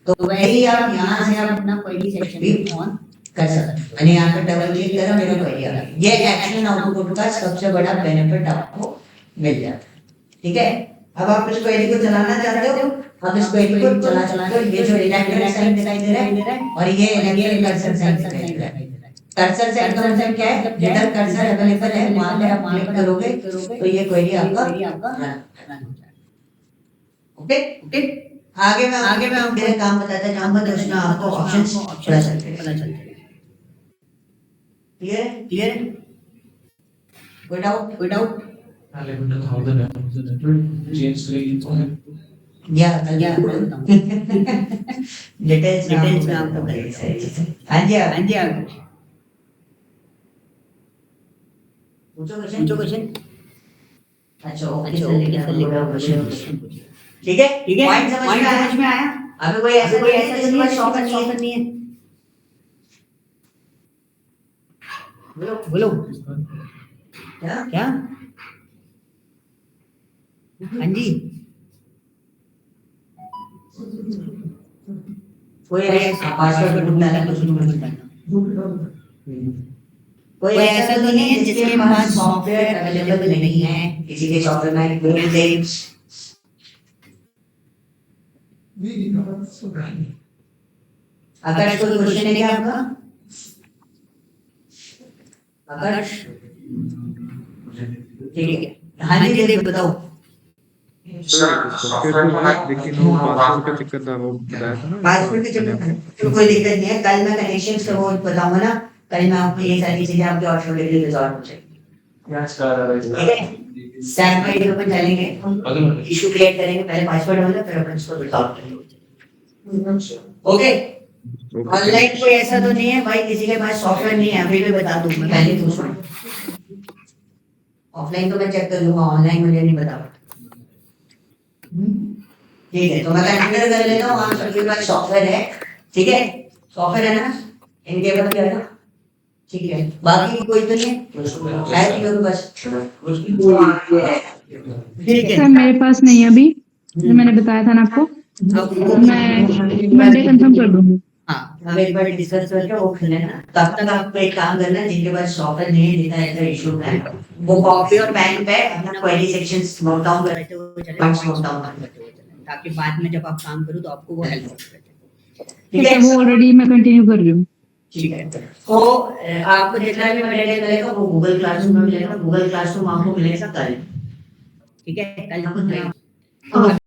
Speaker 2: तो वही आप यहाँ से आप अपना क्वेरी सेक्शन भी ऑन कर सकते हो। मैंने यहाँ पे डबल क्लिक करा, मेरा क्वेरी आ गया। ये एक्शन आउटपुट का सबसे बड़ा बेनिफिट आपको मिल जाता है, ठीक है। अब आप इस क्वेरी को चलाना चाहते हो, आप इस क्वेरी को चला तो ये जो इलेक्ट्रिक साइन दिखाई दे रहा है और ये इलेक्ट्रिक कर्सर साइन दिखाई दे रहा है। कर्सर साइन का मतलब क्या है? जिधर कर्सर अवेलेबल है वहां पे आप क्लिक करोगे तो ये क्वेरी आपका रन हो जाएगा, ओके। आगे मैं मेरे काम बताता जाऊंगा तो उसमें आपको ऑप्शंस पता चलते क्लियर कोई डाउट या डिटेल्स में आपको करेंगे सारी चीजें। हाँ जी पूछो क्वेश्चन। अच्छा ओके क्वेश्चन, ठीक है, पॉइंट समझ में आया। अभी कोई ऐसा जिसमें शॉर्टकट नहीं है, बोलो क्या हाँ जी। कोई पासवर्ड ढूंढना है, कुछ ढूंढना है, कोई ऐसा तो नहीं है जिसके पास सॉफ्टवेयर अवेलेबल नहीं है, किसी के सॉफ्टवेयर में मिल जाए। आकाश कोई क्वेश्चन है क्या आपका? आकाश ठीक है, हाँ जी देख बताओ।
Speaker 8: लेकिन वो पासवर्ड का चक्कर था, वो बताया था ना
Speaker 2: पासवर्ड के चक्कर तो कोई दिक्कत नहीं है, कल मैं कनेक्शंस का वो बताऊंगा ना, कल मैं आपको ये सारी चीजें आपके ऑटोमेटिकली रिजॉल्व हो जाएगी, ठीक है। स्टैंड बाय पे चलेंगे, इशू क्रिएट करेंगे, पहले पासवर्ड वाला फिर अपन इसको रिजॉल्व करेंगे, ओके। ऑनलाइन कोई ऐसा तो नहीं है भाई किसी के पास सॉफ्टवेयर नहीं है, अभी भी बता दूं मैं पहले दूसरा। ऑफलाइन तो मैं चेक कर लूंगा, ऑनलाइन मुझे नहीं बता। ठीक है, तो मैं कंसिडर कर लेता हूँ आप सबके पास सॉफ्टवेयर है, ठीक है, सॉफ्टवेयर है ना, इनके पास क्या है, ठीक है। बाकी कोई तो नहीं है कि मेरे पास? ठीक है
Speaker 5: सर मेरे पास नहीं है अभी, जो मैंने बताया था ना आपको, मैं मंडे कंफर्म कर दूंगी।
Speaker 2: हाँ एक बार डिस्कस करके वो कर लेना। तब तक आपको एक काम करना है, जिनके पास सॉफ्टवेयर नहीं है, जिनका ऐसा इशू है, वो कॉपी और पेन पे अपना क्वेरी सेक्शंस नोट डाउन करते हुए चले, पॉइंट्स नोट डाउन करते हुए चले, ताकि बाद में जब आप काम करो तो आपको वो हेल्प हो।
Speaker 5: ठीक है, वो ऑलरेडी मैं कंटिन्यू कर रही हूँ।
Speaker 2: ठीक है तो आपको जितना भी मटेरियल मिलेगा वो गूगल क्लासरूम में मिलेगा। गूगल क्लासरूम आपको मिलेगा कल, ठीक है, कल आपको